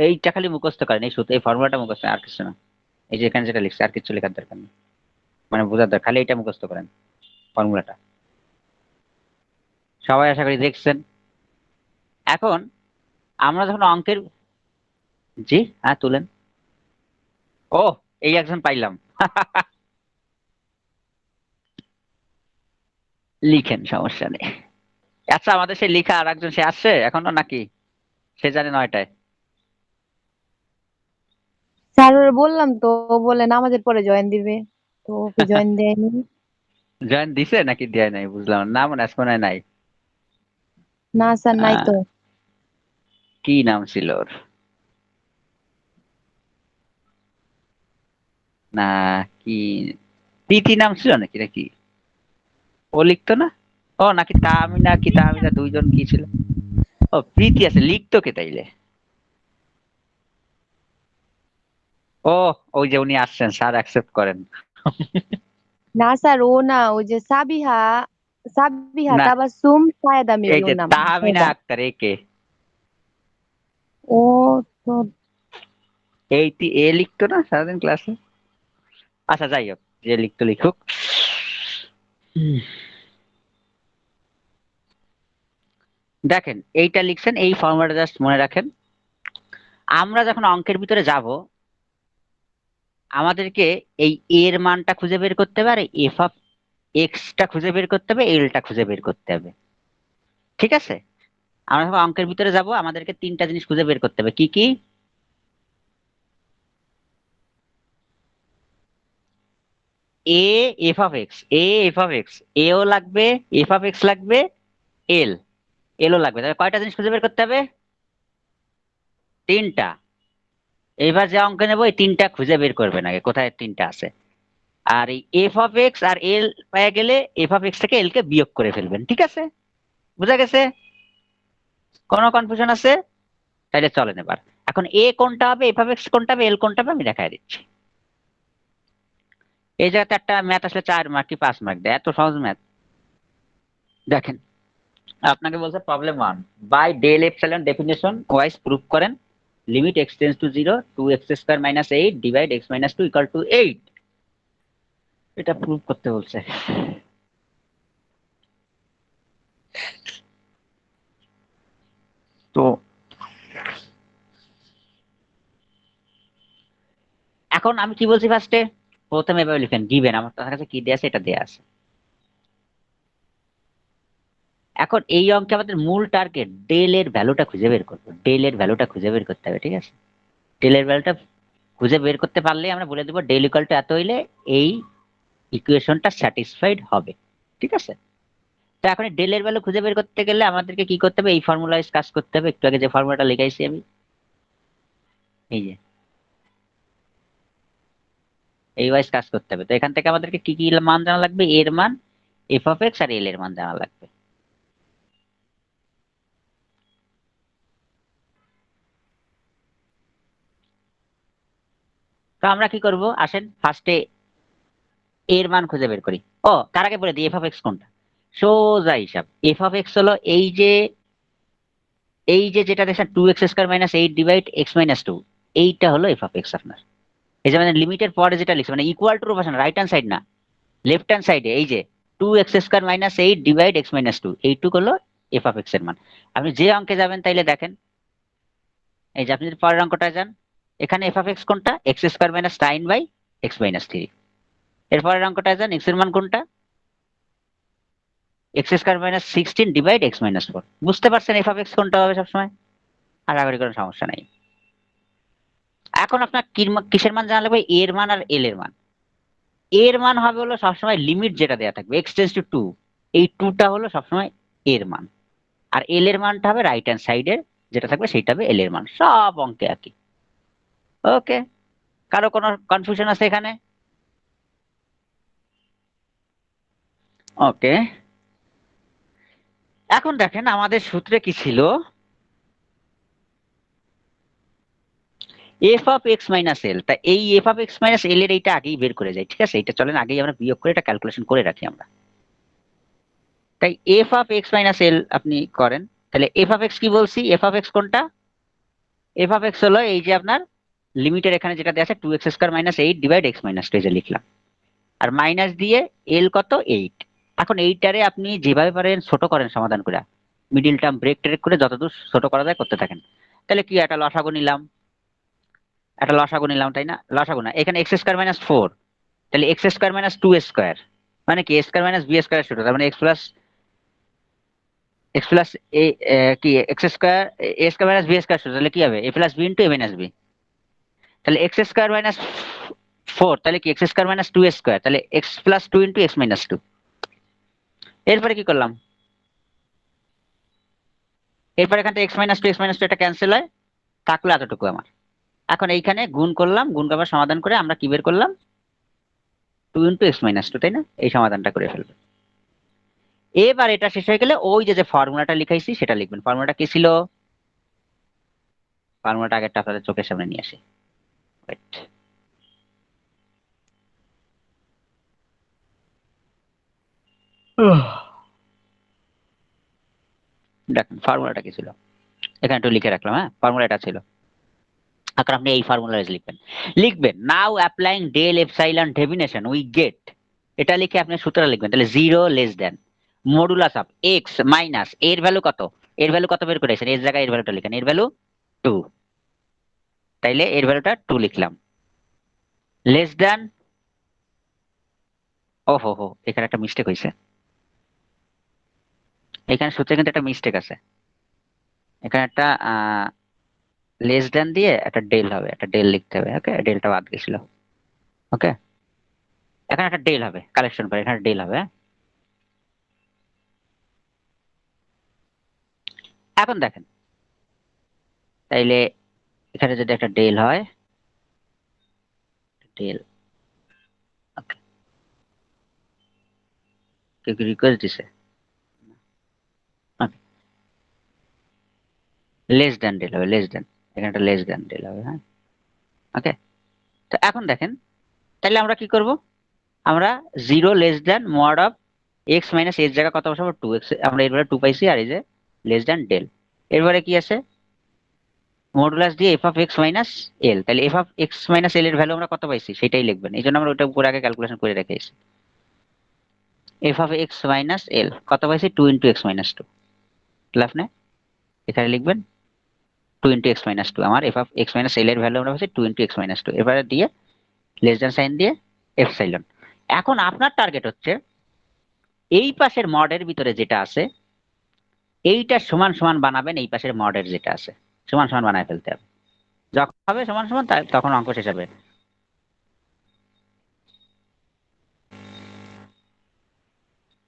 [SPEAKER 1] এইটা খালি মুখস্থ করেন, এই সূত্র, এই ফর্মুলাটা মুখস্থ, আর কিছু না। এই যে এখানে যেটা লিখছে আর কিছু লেখার দরকার নেই, মানে বোঝার দরকার, খালি এটা মুখস্থ করেন ফর্মুলাটা। সবাই আশা করি দেখছেন। এখন আমরা যখন অঙ্কের, জি হ্যাঁ তুলেন। ও, এই একজন পাইলাম। লিখেন, সমস্যা নেই। আচ্ছা, আমাদের সে লিখা আর একজন সে আসছে এখনো নাকি? সে জানে 9টায়।
[SPEAKER 4] স্যার ওরে বললাম তো, ও বলে নামাজের পরে জয়েন দিবে, তো ওকে জয়েন দেয়নি।
[SPEAKER 1] জয়েন দিছে নাকি দেয় নাই বুঝলাম না, মনে আছে, মনে হয় নাই।
[SPEAKER 4] না স্যার, নাই
[SPEAKER 1] আহ,
[SPEAKER 4] তো।
[SPEAKER 1] কি নাম ছিল ওর? না, কি প্রীতি নাম ছিল নাকি নাকি? ও লিখতো না? ও নাকি তাহমিনা, কি তাহমিনা, দুইজন কি ছিল? ও প্রীতি আছে, লিখতো কে তাইলে? ও, ওই যে উনি আসছেন, স্যার অ্যাকসেপ্ট করেন।
[SPEAKER 4] না স্যার, ও না, ওই যে সাবিহা, সাবিহা
[SPEAKER 1] না,
[SPEAKER 4] তাবাসসুম সায়েদা
[SPEAKER 1] এই
[SPEAKER 4] মেবি
[SPEAKER 1] যে
[SPEAKER 4] ওর নাম।
[SPEAKER 1] তাহমিনা
[SPEAKER 4] সায়েদা।
[SPEAKER 1] আক্তার, একে
[SPEAKER 4] ও তো
[SPEAKER 1] এ লিখতো না সারাদিন ক্লাসে? আচ্ছা যাই হোক, যে লিখতো লিখুক। হুম, দেখেন এইটা লিখছেন, এই ফর্মুলাটা জাস্ট মনে রাখেন। আমরা যখন অঙ্কের ভিতরে যাব, আমাদেরকে এই এর মানটা খুঁজে বের করতে হবে, আর এফ অফ এক্সটা খুঁজে বের করতে হবে, এলটা খুঁজে বের করতে হবে। ঠিক আছে? আমরা যখন অঙ্কের ভিতরে যাব, আমাদেরকে তিনটা জিনিস খুঁজে বের করতে হবে। কি কি? এ f of x, F of x, এও লাগবে, এফ অফ এক্স লাগবে, এল এলও লাগবে। তাহলে কয়টা জিনিস খুঁজে বের করতে হবে? তিনটা। এবার যে অঙ্ক নেবো, এই তিনটা খুঁজে বের করবেন আগে, কোথায় তিনটা আছে। আর এই এফ অফ এক্স আর এল পেয়ে গেলে এফ অফ এক্স থেকে এল কে বিয়োগ করে ফেলবেন। ঠিক আছে? বুঝা গেছে? কোনো কনফিউশন আছে? তাহলে চলেন এবার। এখন এ কোনটা হবে, এফ অফ এক্স কোনটা হবে, এল কোনটা হবে, আমি দেখাই দিচ্ছি। এই জায়গাতে একটা ম্যাথ আসলে 4 মার্ক কি 5 মার্ক দেয়, এত সহজ ম্যাথ। দেখেন, আপনাকে বলছে problem 1, by del epsilon definition wise proof করেন limit x tends to 0 2x² - 8 divide x - 2 equal to 8। এটা প্রুফ করতে বলছে। তো এখন আমি কি বলছি ফার্স্টে? প্রথমে এভাবে লিখেন, গিভেন, আমার কাছে কি দেয়া আছে, এটা দেয়া আছে। এখন এই অঙ্কে আমাদের মূল টার্গেট ডেল এর ভ্যালুটা খুঁজে বের করবো, ডেল এর ভ্যালুটা খুঁজে বের করতে হবে। ঠিক আছে? ডেল এর ভ্যালুটা খুঁজে বের করতে পারলে আমরা বলে দেবো ডেল ইকুয়াল টু এত হইলে এই ইকুয়েশনটা স্যাটিসফাইড হবে। ঠিক আছে? তো এখন ডেল এর ভ্যালু খুঁজে বের করতে গেলে আমাদেরকে কি করতে হবে? এই ফর্মুলা ওয়াইজ কাজ করতে হবে। একটু আগে যে ফর্মুলাটা লিখাইছি আমি, এই যে এই ওয়াইজ কাজ করতে হবে। তো এখান থেকে আমাদেরকে কি কি মান জানা লাগবে? এর মান, এফ অফ এক্স আর এল এর মান জানা লাগবে। তো আমরা কি করব? আসেন ফার্স্টে এর মান খুঁজে বের করি। ও, তার আগে বলে দিই এফ অফ এক্স কোনটা। সোজা হিসাব, এফ অফ এক্স হলো এই যে যেটা দেখছেন 2x² - 8 ডিভাইড x - 2, এইটা হলো এফ অফ এক্স আপনার। এই যে মানে লিমিটের পরে যেটা লিখছে, মানে ইকুয়াল টু বসান, রাইট হ্যান্ড সাইড না, লেফট হ্যান্ড সাইডে এই যে 2x² - 8 ডিভাইড x - 2, এইটুকু হলো এফ অফ এক্স এর মান। আপনি যে অঙ্কে যাবেন তাইলে দেখেন, এই যে আপনি যদি পরের অঙ্কটায় যান, এখানে এফ অফ এক্স কোনটা? x² - sin by x - 3। এর পরের অঙ্কটায় যান, এক্স এর মান কোনটা? x² - 16 divide x - 4। বুঝতে পারছেন এফ অফ এক্স কোনটা হবে সবসময়? আশা করি কোনো সমস্যা নাই। এখন আপনার কিসের মান জানা লাগবে? এর মান আর এল এর মান। এর মান হবে হলো সবসময় লিমিট যেটা দেয়া থাকবে x → 2, এই 2টা হলো সবসময় এর মান। আর এল এর মানটা হবে রাইট হ্যান্ড সাইডের যেটা থাকবে, সেইটা হবে এল এর মান। সব অঙ্কে একই। ওকে? কারো কোনো কনফিউশন আছে এখানে? ওকে, এখন দেখেন আমাদের সূত্রে কি ছিল? এফ অফ এক্স মাইনাস এল। তা এই F of x minus l এর এইটা আগেই বের করে যাই। ঠিক আছে? এটা চলেন আগেই আমরা বিয়োগ করে এটা ক্যালকুলেশন করে রাখি আমরা। তাই এফ অফ এক্স মাইনাস এল আপনি করেন। তাহলে এফ অফ এক্স কি বলছি? এফ অফ এক্স কোনটা? এফ অফ এক্স হলো এই যে আপনার লিমিটের এখানে যেটা দেওয়া আছে 2x² - 8 ডিভাইড x - 2, এই যে লিখলাম। আর মাইনাস দিয়ে এল কত? 8। এখন এইটারে আপনি যেভাবে পারেন ছোট করেন সমাধান করে, মিডিল টার্ম ব্রেক ট্রেক করে যতদূর ছোট করা যায় করতে থাকেন। তাহলে কি একটা লসাগু নিলাম, তাই না? লসাগু না, এখানে এক্স স্কোয়ার মাইনাস 4, তাহলে এক্স স্কোয়ার মাইনাস 2 স্কোয়ার মানে কি, এ স্কোয়ার মাইনাস বি স্কোয়ার ছোট, তার মানে এক্স প্লাস এ, কি এক্স স্কোয়ার, এ স্কোয়ার মাইনাস বি স্কোয়ার ছোট, তাহলে কি হবে এ প্লাস বি ইন্টু এ মাইনাস বি। তাহলে এক্স স্কোয়ার মাইনাস 4 তাহলে কি এক্স স্কোয়ার মাইনাস 2 স্কোয়ার, তাহলে x plus 2 into x minus 2। এরপরে কি করলাম, এরপরে এখান থেকে এক্স মাইনাস টু এটা ক্যান্সেল হয়, থাকলো এতটুকু আমার। এখন এইখানে গুণ করলাম, গুণ করার সমাধান করে আমরা কি বের করলাম, 2 ইন্টু এক্স মাইনাস 2, তাই না? এই সমাধানটা করে ফেলবো। এবার এটা শেষ হয়ে গেলে ওই যে যে ফর্মুলাটা লিখাইছি সেটা লিখবেন। ফর্মুলাটা কি ছিল, ফর্মুলাটা আগেরটা আপনাদের চোখের সামনে নিয়ে আসি। Wait. দেখেন ফর্মুলাটা কি ছিল, এখানে একটু লিখে রাখলাম। হ্যাঁ, ফর্মুলা এটা ছিল। এখন আপনি এই ফর্মুলা লিখবেন now applying del epsilon definition we get, এটা লিখে আপনি সূত্রটা লিখবেন। তাহলে 0 less than modulus of x minus এর ভ্যালু কত, এর ভ্যালু কত বের করেছেন, এর জায়গায় এর ভ্যালুটা লিখেন, এর ভ্যালু 2, তাইলে এর ভ্যালুটা 2 লিখলাম। লেস দেন, ও হো হো এখানে একটা মিস্টেক হয়েছে, এখানে সূত্রে কিন্তু একটা মিস্টেক আছে। এখানে একটা লেস দেন দিয়ে একটা ডেল হবে, একটা ডেল লিখতে হবে। ওকে, ডেলটা বাদ গেছিল। ওকে, এখানে একটা ডেল হবে, কালেকশন করে এখানে ডেল হবে। এখন দেখেন, তাইলে এখানে যদি একটা ডেল হয়, ডেল, ওকে, কেউ কি রিকোয়েস্ট দিছে? লেস দেন ডেল হবে, লেস দেন, এখানে একটা লেস দেন ডেল হবে। হ্যাঁ, ওকে। তো এখন দেখেন, তাহলে আমরা কি করব, আমরা 0 less then mod of x minus এর জায়গা কত বসাবো, 2x, আমরা এরবারে 2 পাইছি, আর এই যে লেস দেন ডেল, এরবারে কি আছে মডুলাস দিয়ে এফ অফ এক্স মাইনাস এল, তাহলে f of x minus l এর ভ্যালু আমরা কত পাইছি সেটাই লিখবেন। এই জন্য আমরা ওটা উপরে আগে ক্যালকুলেশন করে রেখেছি। এফ অফ এক্স মাইনাস এল কত পাইছি, 2 ইন্টু এক্স মাইনাস 2, তাহলে আপনি এখানে লিখবেন 2 ইন্টু এক্স মাইনাস 2, আমার F of x minus l এর ভ্যালু আমরা পাইছি 2 ইন্টু এক্স মাইনাস 2, এবারে দিয়ে লেস দেন সাইন দিয়ে এপসাইলন। এখন আপনার টার্গেট হচ্ছে এই পাশের মডের ভিতরে যেটা আছে এইটা সমান সমান বানাবেন, এই পাশের মডের যেটা আছে সমান সমান বানায় ফেলতে হবে। যখন হবে সমান সমান তখন অঙ্ক শেষ হবে।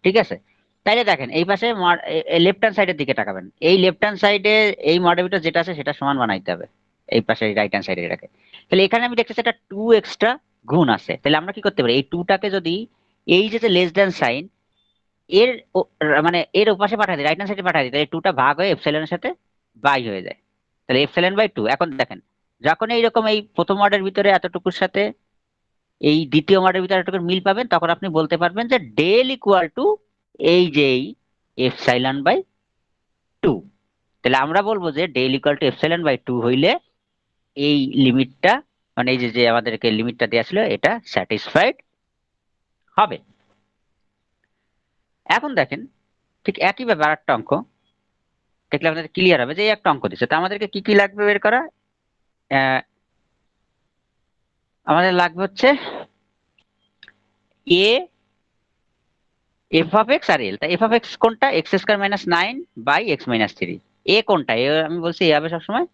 [SPEAKER 1] ঠিক আছে, তাইলে দেখেন এই পাশে লেফট হ্যান্ড সাইডের দিকে তাকাবেন, এই লেফট হ্যান্ড সাইডে এই মডেল ভিতর যেটা আছে সেটা সমান বানাইতে হবে এই পাশে রাইট হ্যান্ড সাইডে এটাকে। তাহলে এখানে আমি দেখতেছি একটা 2 এক্সট্রা গুণ আছে, তাহলে আমরা কি করতে পারি, এই 2টাকে যদি এই যে লেস দেন সাইন এর মানে এর ওপাশে পাঠাই দিই, রাইট হ্যান্ড সাইডে পাঠাই দিই, তাহলে 2টা ভাগ হয়ে এপসাইলনের সাথে বাই হয়ে যায়, তাহলে এপসাইলন বাই 2। এখন দেখেন যখন এইরকম এই প্রথম মডের ভিতরে এতটুকুর সাথে এই দ্বিতীয় মডের ভিতরে এতটুকু মিল পাবেন, তখন আপনি বলতে পারবেন যে ডেল ইকুয়াল টু এই যে এই এপসাইলন বাই 2। তাহলে আমরা বলবো যে del equal to epsilon by 2 হইলে এই লিমিটটা, মানে এই যে যে আমাদেরকে লিমিটটা দেওয়া ছিল এটা স্যাটিসফাইড হবে। এখন দেখেন ঠিক একই ব্যাপার একটা অঙ্ক দেখলে আপনাদের ক্লিয়ার হবে যে এই একটা অঙ্ক দিচ্ছে, তো আমাদেরকে কি কি লাগবে বের করা, আহ, আমাদের লাগবে হচ্ছে এ এফ অফ এক্স আর এল। তা এফ অফ এক্স কোনটা, x square minus 9 by x minus 3। A কোনটা, এ আমি বলছি এ হবে সবসময়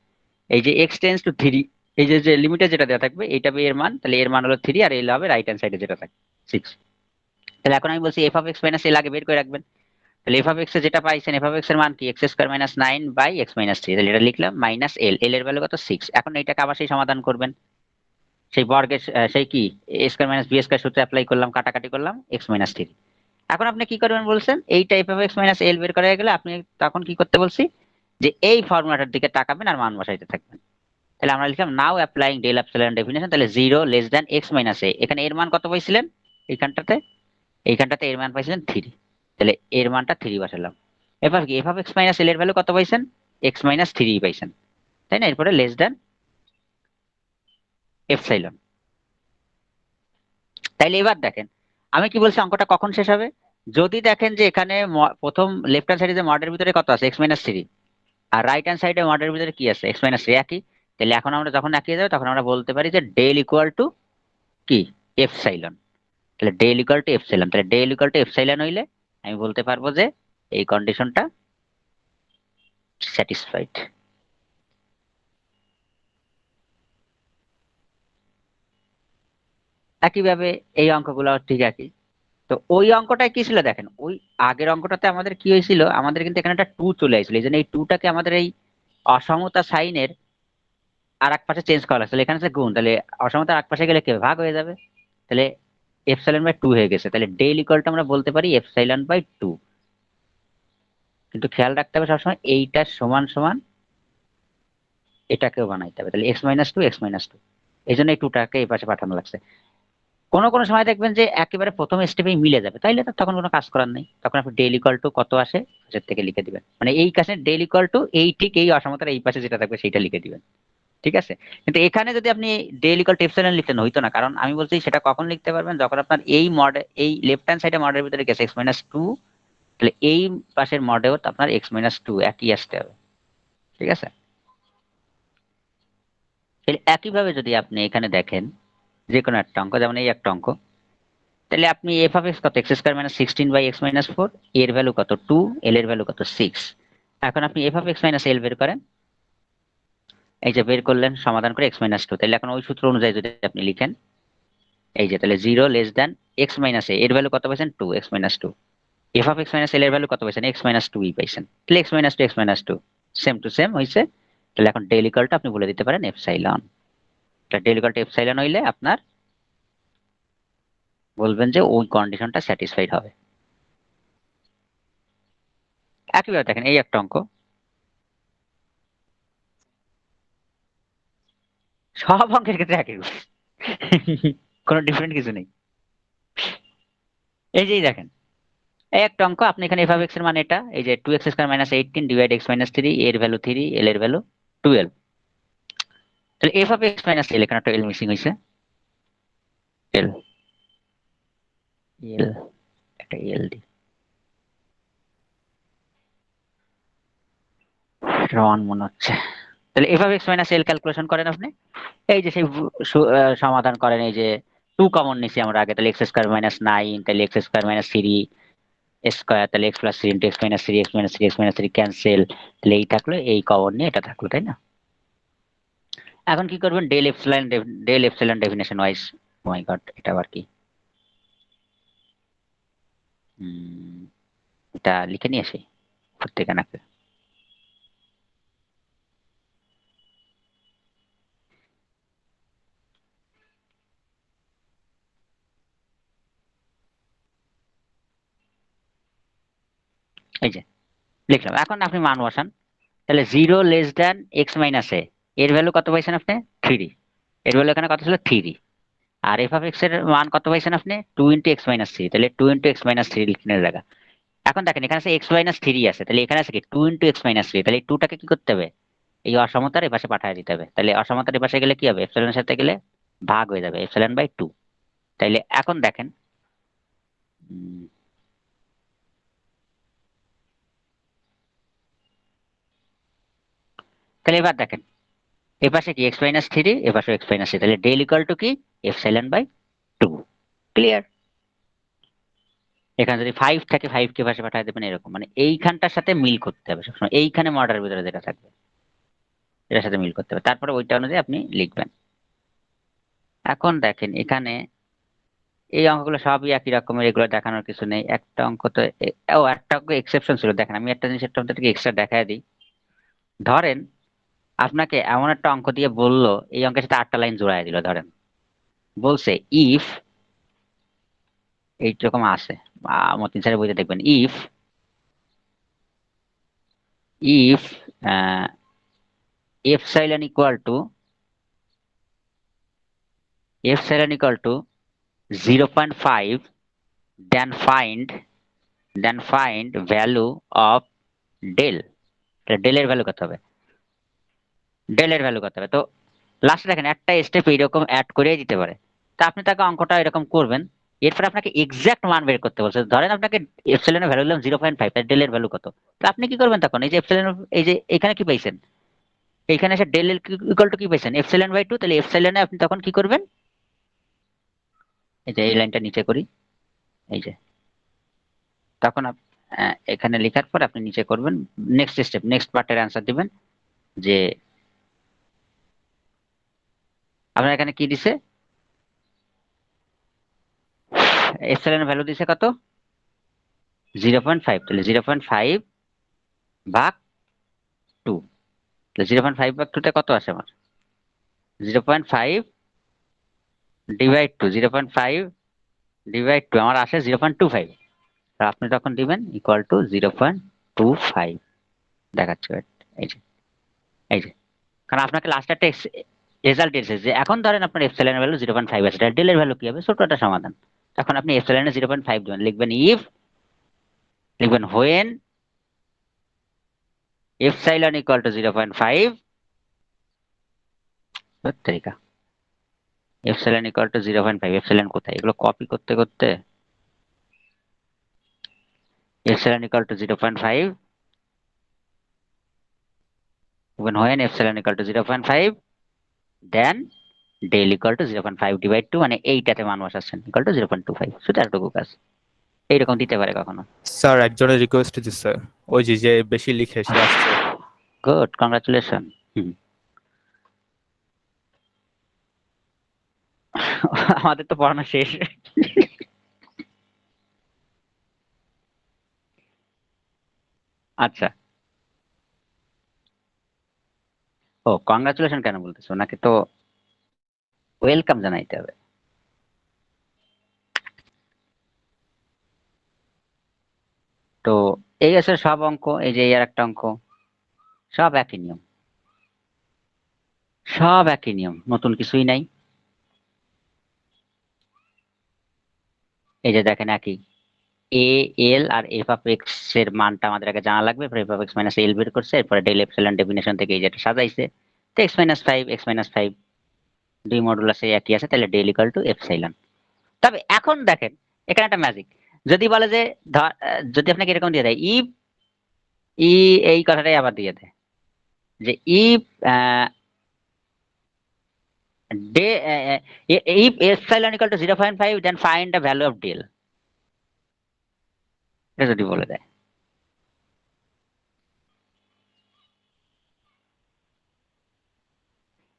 [SPEAKER 1] এই যে এক্স টেন্স টু 3, এই যে যে লিমিটে যেটা দেওয়া থাকবে এইটা এর মান, তাহলে এর মান হলো 3 আর এল হবে রাইট হ্যান্ড সাইডে যেটা থাকে 6। তাহলে এখন আমি বলছি এফ অফ এক্স মাইনাস এল আগে বের করে রাখবেন। তাহলে এফ অফ এক্স এ যেটা পাইছেন, এফ অফ এক্স এর মান কি x square minus 9 by x minus 3, তাহলে এটা লিখলাম মাইনাস এল, এল এর ভ্যালু কত 6। এখন এইটাকে আবার সেই সমাধান করবেন, সেই বর্গের সেই কি এ স্কোয়ার মাইনাস বি স্কোয়ার সূত্রে অ্যাপ্লাই করলাম, কাটাকাটি করলাম এক্স মাইনাস 3। এখন আপনি কি করবেন বলছেন, এইটা F of x minus l বের করা হয়ে গেলে আপনি তখন কি করতে বলছি, যে এই ফর্মুলাটার দিকে তাকাবেন আর মান বসাইতে থাকবেন। তাহলে আমরা লিখলাম নাও অ্যাপ্লাইং ডেল এপসাইলন ডেফিনেশন, তাহলে 0 লেস দ্যান এক্স মাইনাস এ, এখানে এর মান কত পাইছিলেন, এইখানটাতে এইখানটাতে এর মান পাইছিলেন 3, তাহলে এর মানটা 3 বসালাম। এবার কি F of x minus l এর ভ্যালু কত পাইছেন, এক্স মাইনাস 3 পাইছেন, তাই না? এরপরে লেস দ্যান এপসাইলন। তাইলে এবার দেখেন আমি কি বলছি, অঙ্কটা কখন শেষ হবে, যদি দেখেন যে এখানে প্রথম লেফট হ্যান্ড সাইডে যে মডের ভিতরে কত আছে এক্স মাইনাস থ্রি, আর রাইট হ্যান্ড সাইডে মডের ভিতরে কি আছে এক্স মাইনাস থ্রি, একই। তাহলে এখন আমরা যখন একই যাবে তখন আমরা বলতে পারি যে ডেল ইকুয়াল টু কি এপসাইলন। তাহলে ডেল ইকুয়াল টু এপসাইলন, তাহলে ডেল ইকুয়াল টু এপসাইলন হইলে আমি বলতে পারবো যে এই কন্ডিশনটা স্যাটিসফাইড। একইভাবে এই অঙ্কগুলো ঠিক একই। তো ওই অঙ্কটায় কি ছিল দেখেন, ওই আগের অঙ্কটাতে আমাদের কি হয়েছিল, আমাদের কিন্তু এখানে একটা টু চলে আসছিল, এই জন্য এই টুটাকে আমাদের এই অসমতা সাইনের আর এক পাশে চেঞ্জ করা লাগছিল, এখানে আছে গুণ, তাহলে অসমতার এক পাশে গেলে কি হবে? ভাগ হয়ে যাবে। তাহলে এপসাইলন বাই টু হয়ে গেছে, তাহলে ডেল ইকুয়ালটা আমরা বলতে পারি এপসাইলন বাই টু। কিন্তু খেয়াল রাখতে হবে সবসময় এইটার সমান সমান এটাকেও বানাইতে হবে, তাহলে x minus two x minus two, এই জন্য এই টুটাকে এই পাশে পাঠানো লাগছে। কোনো কোনো সময় দেখবেন যে একেবারে প্রথম স্টেপেই মিলে যাবে, তাইলে তো তখন কোনো কাজ করার নেই, তখন আপনি ডেল ইকুয়াল টু কত আসে সেটার থেকে লিখে দিবেন, মানে এই কাছে ডেল ইকুয়াল টু এই ঠিক এই অসমতার এই পাশে যেটা থাকবে সেইটা লিখে দিবেন, ঠিক আছে। কিন্তু এখানে যদি আপনি ডেল ইকুয়াল টু এপসাইলন লিখতেন হইতো না, কারণ আমি বলছি সেটা কখন লিখতে পারবেন, যখন আপনার এই মডে এই লেফট হ্যান্ড সাইডে মডের ভিতরে গেছে এক্স মাইনাস টু, তাহলে এই পাশের মডেও আপনার এক্স মাইনাস টু একই আসতে হবে, ঠিক আছে। তাহলে একইভাবে যদি আপনি এখানে দেখেন যে কোনো একটা অঙ্ক, যেমন এই একটা অঙ্ক, তাহলে আপনি এফ অফ এক্স কত x square minus sixteen by x minus four, এর ভ্যালু কত টু, এল এর ভ্যালু কত সিক্স। এখন আপনি f of x minus l বের করেন, এই যে বের করলেন সমাধান করে এক্স মাইনাস টু, তাহলে এখন ওই সূত্র অনুযায়ী যদি আপনি লিখেন, এই যে তাহলে zero less than x minus a, এর ভ্যালু কত পাইছেন two x minus two, f of x minus l এর ভ্যালু কত পাইছেন এক্স মাইনাস টু ই পাইছেন, তাহলে x minus two same two same হয়েছে। তাহলে এখন ডেল ইকুয়ালটা আপনি বলে দিতে পারেন epsilon. Del equal to epsilon হইলে আপনার বলবেন যে ওই কন্ডিশনটা স্যাটিসফাইড হবে। একইভাবে দেখেন এই একটা অঙ্ক, সব অঙ্কের ক্ষেত্রে একই রূপ। কোনো ডিফারেন্ট কিছু নেই। এই যে দেখেন এই একটা অঙ্ক, আপনি এখানে এফ অফ এক্স এর মানে এটা, এই যে two x square minus eighteen divide x minus three, এর ভ্যালু থ্রি এল এর ভ্যালু টুয়েলভ। তাহলে f of x minus l, এখানে একটা এল মিসিং হয়েছে, এল এল একটা এল দি রন মনে হচ্ছে। তাহলে f of x minus L calculation করেন আপনি, এই যে সেই সমাধান করেন, এই যে টু কমন নিছি আমরা আগে, তাহলে এক্স স্কোয়ার মাইনাস নাইন, তাহলে x square minus three square, তাহলে x plus three into x minus three, x minus three x minus three cancel, তাহলে এই থাকলো, এই কমন নিয়ে এটা থাকলো, তাই না। এখন কি করবেন, ডেল এপসাইলন ডেফিনেশন ওয়াইজ, ও মাই গড এটা আবার কি, এটা লিখে নিয়ে আসি প্রত্যেকে নাকি। এই যে লিখলাম, এখন আপনি মান বসান, তাহলে zero less than x minus a, এর ভ্যালু কত পাইছেন আপনি থ্রি, এর ভ্যালু এখানে কত ছিল থ্রি, আর এফ অফ এক্স এর মান কত পাইছেন আপনি two into x minus three, তাহলে two into x minus three লিখনে জায়গা। এখন দেখেন এখানে আছে এক্স মাইনাস থ্রি আছে, তাহলে এখানে আছে কি two into x minus three, তাহলে এই টুটাকে কি করতে হবে, এই অসমতার এপাশে পাঠিয়ে দিতে হবে, তাহলে অসমতার এপাশে গেলে কি হবে, এপসাইলনের সাথে গেলে ভাগ হয়ে যাবে এপসাইলন বাই টু। তাইলে এখন দেখেন তাহলে এবার দেখেন এপাশে কি এক্স মাইনাস থ্রি, এপাশে এক্স মাইনাস থ্রি, তাহলে ডেল ইকুয়াল টু কি এপসাইলন বাই টু। ক্লিয়ার। এখানে যদি ফাইভ থাকে ফাইভ কে পাশে পাঠিয়ে দেবেন, এরকম মানে এইখানটার সাথে মিল করতে হবে সবসময়, এইখানে মডারের ভিতরে যেটা থাকবে এটার সাথে মিল করতে হবে, তারপরে ওইটা অনুযায়ী আপনি লিখবেন। এখন দেখেন এখানে এই অঙ্কগুলো সবই একই রকমের, এগুলো দেখানোর কিছু নেই। একটা অঙ্ক তো ও একটা অঙ্ক এক্সেপশন ছিল, দেখেন আমি একটা জিনিস একটা আপনাদেরকে এক্সট্রা দেখায় দিই। ধরেন আপনাকে এমন একটা অঙ্ক দিয়ে বললো, এই অঙ্কের সাথে আটটা লাইন জোড়ায় দিল, ধরেন বলছে ইফ, এইরকম আছে মতিন স্যারের বইতে দেখবেন, if if epsilon equal to epsilon equal to 0.5, then find value of del, del এর ভ্যালু কত হবে, ডেল এর ভ্যালু কত হবে। তো লাস্টে দেখেন একটা স্টেপ এইরকম অ্যাড করে দিতে পারে, তা আপনি তাকে অঙ্কটা এরকম করবেন, এরপর আপনাকে এক্সাক্ট মান বের করতে বলছে। ধরেন আপনাকে এপসিলন এর ভ্যালু দিলাম 0.5, তার ডেল এর ভ্যালু কত? তো আপনি কি করবেন তখন? এই যে এপসিলন, এই যে এখানে কি পাইছেন, এইখানে এসে ডেল এর ইকুয়াল টু কি পাইছেন, এপসিলন বাই 2। তাহলে এপসিলনে আপনি তখন কি করবেন, এই যে এই লাইনটা নিচে করি, এই যে তখন এখানে লেখার পর আপনি নিচে করবেন নেক্সট স্টেপ, নেক্সট পার্টের অ্যান্সার দিবেন যে আপনার এখানে কি দিছে, এপসিলন এর ভ্যালু দিছে কত, 0.5। তাহলে 0.5 ভাগ 2, তাহলে 0.5 ভাগ 2 তে কত আসে আমার, 0.5 ডিভাইড 2, 0.5 ডিভাইড 2 আমার আসে 0.25। আপনি তখন দিবেন ইকুয়াল টু 0.25 দেখাচ্ছে। এই যে, এই যে, কারণ আপনাকে লাস্ট একটা রেজাল্ট এসেছে যে এখন ধরেন আপনার এপসিলন এর ভ্যালু 0.5 আছে, তাহলে ডেল এর ভ্যালু কি হবে, ছোট একটা সমাধান। তখন আপনি এপসিলন এর 0.5 দিবেন, লিখবেন ইফ, লিখবেন হোয়েন এপসাইলন ইকুয়াল টু 0.5, তরিকা এপসিলন ইকুয়াল টু 0.5, এপসিলন কোথায়, এগুলো কপি করতে করতে epsilon equal to 0.5, when epsilon equal to 0.5 then del equal to 0.5 divide 2, মানে এইটাতে মান বসাচ্ছেন equal to 0.25, শুধু এতটুকু কাজ। এইরকম দিতে পারে কখনো।
[SPEAKER 2] স্যার একজনের রিকোয়েস্ট দিচ্ছে, ওই যে যে বেশি লিখে সে আসছে।
[SPEAKER 1] Good, congratulation. আমাদের তো পড়ানো শেষ। আচ্ছা, ও কংগ্রাচুলেশন কেন বলতেছো, ওনাকে তো ওয়েলকাম জানাইতে হবে। তো এই আছে সব অঙ্ক, এই যে এর একটা অঙ্ক, সব একই নিয়ম, সব একই নিয়ম, নতুন কিছুই নাই। এই যে দেখেন একই, এ এল আর এফ অফ এক্স এর মানটা আমাদের আগে জানা লাগবে, F of x minus l বের করছে, এরপরে ডেল এপসিলন ডেফিনেশন থেকে এই যেটা সাজাইছে, তো এক্স মাইনাস ফাইভ দুই মডুলাস একই আছে, তাহলে ডেল ইকুয়াল টু এপসাইলন। তবে এখন দেখেন এখানে একটা ম্যাজিক, যদি বলে যে যদি আপনাকে এরকম দিয়ে দেয় ইফ ই, এই কথাটাই আবার দিয়ে দেয় যে ইফ ডে if epsilon equal to 0.5 then find the value of del, এটা যদি বলে দেয়,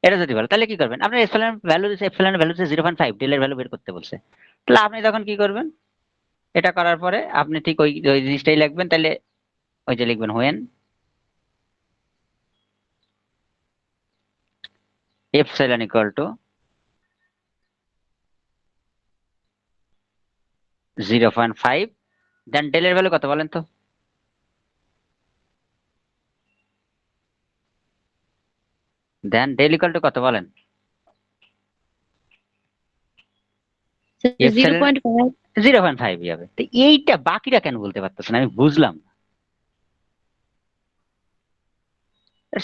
[SPEAKER 1] এটা যদি বলে তাহলে কি করবেন, আপনার এপসাইলন ভ্যালু দিচ্ছে, এপসাইলন ভ্যালু দিচ্ছে 0.5, ডেল এর ভ্যালু বের করতে বলছে, তাহলে আপনি তখন কি করবেন, এটা করার পরে আপনি ঠিক ওই ওই জিনিসটাই লিখবেন, তাহলে ওই যে লিখবেন when epsilon equal to 0.5 then del এর ভ্যালু কত বলেন তো, দেন ডেল ইকুয়াল টু কত বলেন, এপসাইলন
[SPEAKER 4] 0.5।
[SPEAKER 1] 0.5 হবে। তো এইটা বাকিরা কেন বলতে পারতেছেন আমি বুঝলাম না,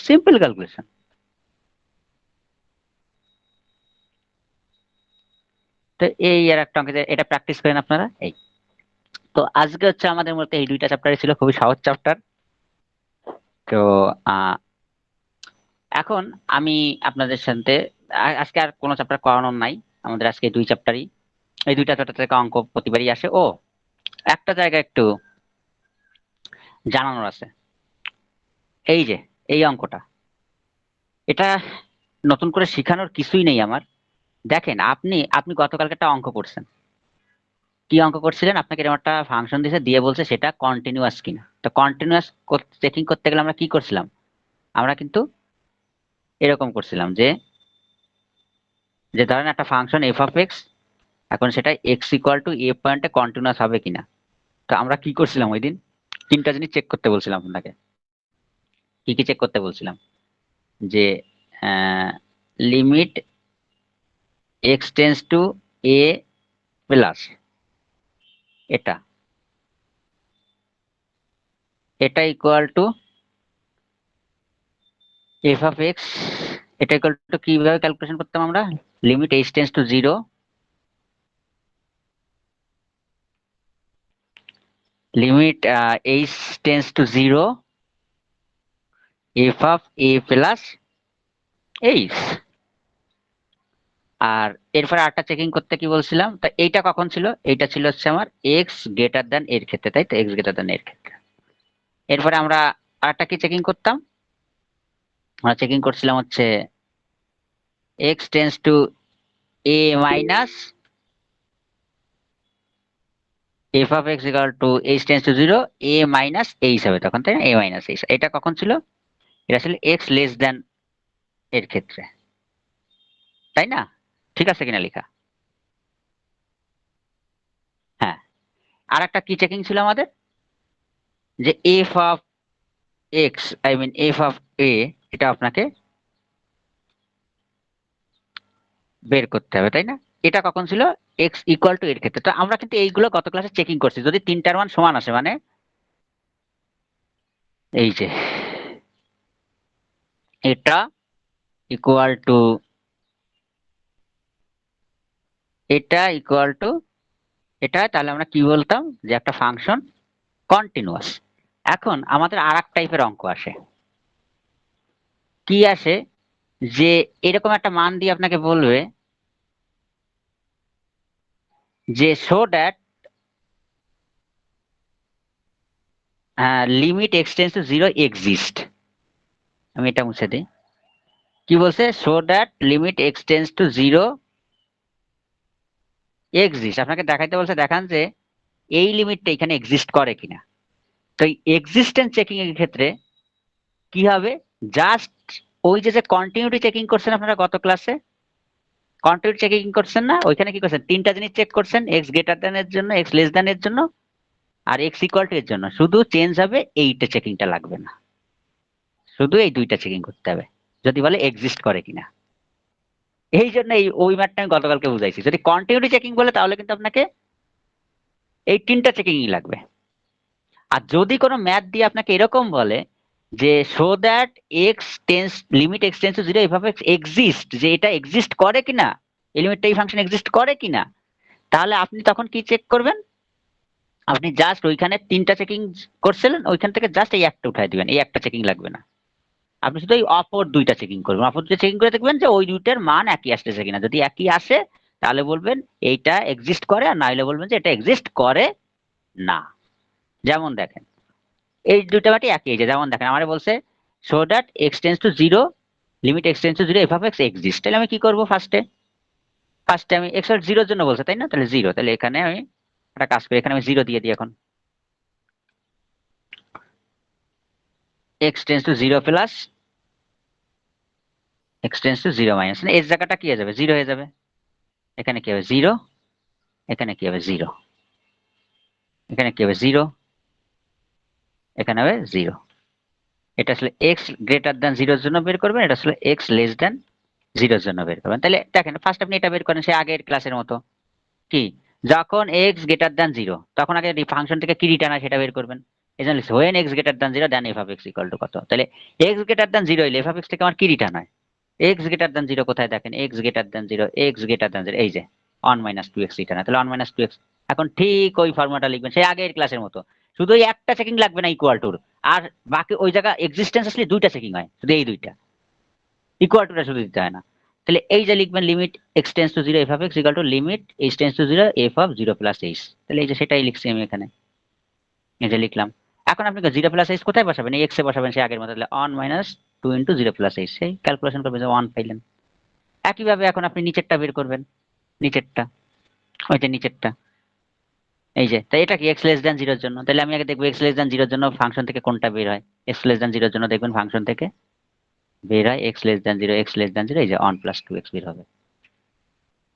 [SPEAKER 1] সিম্পল ক্যালকুলেশন। তো এই আর একটা অঙ্ক, এটা প্র্যাকটিস করেন আপনারা। এই তো আজকে হচ্ছে আমাদের মধ্যে এই দুইটা চ্যাপ্টারই ছিল, খুবই সহজ চ্যাপ্টার। তো এখন আমি আপনাদের সাথে আজকে আর কোনো চ্যাপ্টার করানোর নাই, আমাদের আজকে দুই চ্যাপ্টারই, এই দুইটা চ্যাপ্টার থেকে অঙ্ক প্রতিবারই আসে। ও একটা জায়গা একটু জানানোর আছে, এই যে এই অঙ্কটা, এটা নতুন করে শেখানোর কিছুই নেই আমার। দেখেন আপনি আপনি গতকালকে একটা অঙ্ক করছেন, কি অঙ্ক করছিলেন, আপনাকে এরকম একটা ফাংশন দিয়েছে, দিয়ে বলছে সেটা কন্টিনিউয়াস কিনা। তো কন্টিনিউয়াস চেকিং করতে গেলে আমরা কি করছিলাম, আমরা কিন্তু এরকম করছিলাম যে যে ধরেন একটা ফাংশন এফ অফ এক্স, এখন সেটা এক্স ইকুয়াল টু এ পয়েন্টে কন্টিনিউয়াস হবে কিনা। তো আমরা কি করছিলাম ওই দিন, তিনটা জিনিস চেক করতে বলছিলাম আপনাকে। কি কি চেক করতে বলছিলাম, যে লিমিট এক্স টেন্স টু এ প্লাস, এটা এটা equal to f of x, এটা ইকুয়াল টু কিভাবে ক্যালকুলেশন করতাম আমরা, limit h tends to 0 limit h tense to 0 f of a plus h। আর এরপরে আরেকটা চেকিং করতে কি বলছিলাম, তা এইটা কখন ছিল, এইটা ছিল হচ্ছে আমার x গ্রেটার দ্যান এর ক্ষেত্রে, তাই তো, x গ্রেটার দ্যান এর ক্ষেত্রে। এরপরে আমরা আরেকটা কি চেকিং করতাম, আমরা চেকিং করছিলাম হচ্ছে x tends to a minus f of x equal to h tense to 0 a minus h হবে তখন, তাই না, a মাইনাস h। এটা কখন ছিল, এটা ছিল x লেস দ্যান এর ক্ষেত্রে, তাই না, ঠিক আছে কিনা লেখা? হ্যাঁ। আর একটা কি চেকিং ছিল আমাদের, যে f of x I mean f of a, এটা আপনাকে বের করতে হবে, তাই না। এটা কখন ছিল, x ইকুয়াল টু এর ক্ষেত্রে। তো আমরা কিন্তু এইগুলো গত ক্লাসে চেকিং করছি, যদি তিনটার মান সমান আসে, মানে এই যে এটা ইকুয়াল টু এটা ইকুয়াল টু এটা, তাহলে আমরা কি বলতাম যে একটা ফাংশন কন্টিনিউয়াস। এখন আমাদের আর এক টাইপের অঙ্ক আসে, কি আসে, যে এরকম একটা মান দিয়ে আপনাকে বলবে যে show that limit x tends to 0 exist. আমি এটা মুছে দিই। কি বলছে, show that limit x tends to 0 exist. আপনাকে দেখাইতে বলছে, দেখান যে এই লিমিটটা এখানে এক্সিস্ট করে কিনা। তো এই এক্সিস্টেন্স চেকিং এর ক্ষেত্রে কি হবে, জাস্ট ওই যে কন্টিনিউটি চেকিং করছেন আপনারা গত ক্লাসে, কন্টিনিউটি চেকিং করছেন না, ওইখানে কি করছেন, তিনটা জিনিস চেক করছেন, এক্স গ্রেটার দ্যান এর জন্য, এক্স লেস দ্যান এর জন্য, আর এক্স ইকুয়াল টু এর জন্য। শুধু চেঞ্জ হবে এইটা, চেকিংটা লাগবে না, শুধু এই দুইটা চেকিং করতে হবে যদি বলে এক্সিস্ট করে কিনা। এই জন্য এই ওই ম্যাথটা আমি গতকালকে বুঝাইছি, যদি কন্টিনিউটি চেকিং বলে তাহলে কিন্তু আপনাকে এই তিনটা চেকিংই লাগবে। আর যদি কোনো ম্যাথ দিয়ে আপনাকে এরকম বলে যে show that x tends limit x tends to 0 এভাবে এক্সিস্ট, যে এটা এক্সিস্ট করে কিনা, এই লিমিটটা এই ফাংশন এক্সিস্ট করে কিনা, তাহলে আপনি তখন কি চেক করবেন, আপনি জাস্ট ওইখানে তিনটা চেকিং করছিলেন, ওইখান থেকে জাস্ট এই একটা উঠাই দিবেন, এই একটা চেকিং লাগবে না। আপনি শুধু এই অপর দুইটা চেকিং করবেন, অপর দুইটা চেকিং করে দেখবেন যে ওই দুইটার মান একই আসতেছে কিনা। যদি একই আসে তাহলে বলবেন এইটা এক্সিস্ট করে, আর না হলে বলবেন যে এটা এক্সিস্ট করে না। যেমন দেখেন এই দুইটা বাটি একই, এই যে যেমন দেখেন আমারে বলছে show that x tends to 0 limit x tends to 0 F of x exist. তাহলে আমি কি করব, ফার্স্টে আমি এক্স এর 0 এর জন্য বলছে, তাই না, তাহলে 0, তাহলে এখানে আমি একটা কাজ করি, এখানে আমি 0 দিয়ে দিই। এখন x tends to 0 plus x tends to 0 minus, এর জায়গাটা কি হয়ে যাবে, 0 হয়ে যাবে। এখানে কি হবে 0, এখানে কি হবে 0, এখানে কি হবে 0, এখানে হবে 0। এটা আসলে এক্স গ্রেটার দ্যান 0 এর জন্য বের করবেন, এটা আসলে এক্স লেস দ্যান 0 এর জন্য বের করবেন। তাহলে দেখেন ফার্স্ট আপনি এটা বের করেন সেই আগের ক্লাসের মতো, কি যখন এক্স গ্রেটার দ্যান 0 তখন আগে ফাংশন থেকে কি রিটার্ন হয় সেটা বের করবেন। এই জন্য when x greater than 0 then f of x equal to কত। তাহলে এক্স গ্রেটার দ্যান 0 হইলে এফ অফ এক্স থেকে আমার কি রিটার্ন হয়, এক্স গ্রেটার দ্যান 0 কোথায় দেখেন, x greater than 0, x greater than 0, এই যে 1 মাইনাস 2x রিটার্ন হয়। তাহলে 1 মাইনাস 2x, এখন ঠিক ওই ফর্মুলাটা লিখবেন সেই আগের ক্লাসের মতো, শুধু ওই একটা চেকিং লাগবে না ইকুয়াল টুর, আর বাকি ওই জায়গা এক্সিস্টেন্স আসলে দুইটা চেকিং হয়, শুধু এই দুইটা, ইকুয়াল টুটা শুধু দিতে হয় না। তাহলে এই যে লিখবেন limit x tends to 0 F of x equal to limit h tends to 0 F of 0 plus H. তাহলে এই যে সেটাই লিখছি আমি এখানে, এই যে লিখলাম। এখন আপনি 0 প্লাস এইচ কোথায় বসাবেন, এই এক্স এ বসাবেন সেই আগের মতো। তাহলে 1 মাইনাস 2 ইন্টু 0 প্লাস এইচ, সেই ক্যালকুলেশন করবেন যে 1 পাইলেন। একইভাবে এখন আপনি নিচেরটা বের করবেন, নিচেরটা, ওই যে নিচেরটা, এই যে, তাই এটা কি এক্স লেস দ্যান 0 এর জন্য। তাহলে আমি আগে দেখবো এক্স লেস দ্যান 0 এর জন্য ফাংশন থেকে কোনটা বের হয়, এক্স লেস দ্যান 0 এর জন্য দেখবেন ফাংশন থেকে বের হয় x less than 0, x less than 0, এই যে 1 প্লাস 2x বের হবে।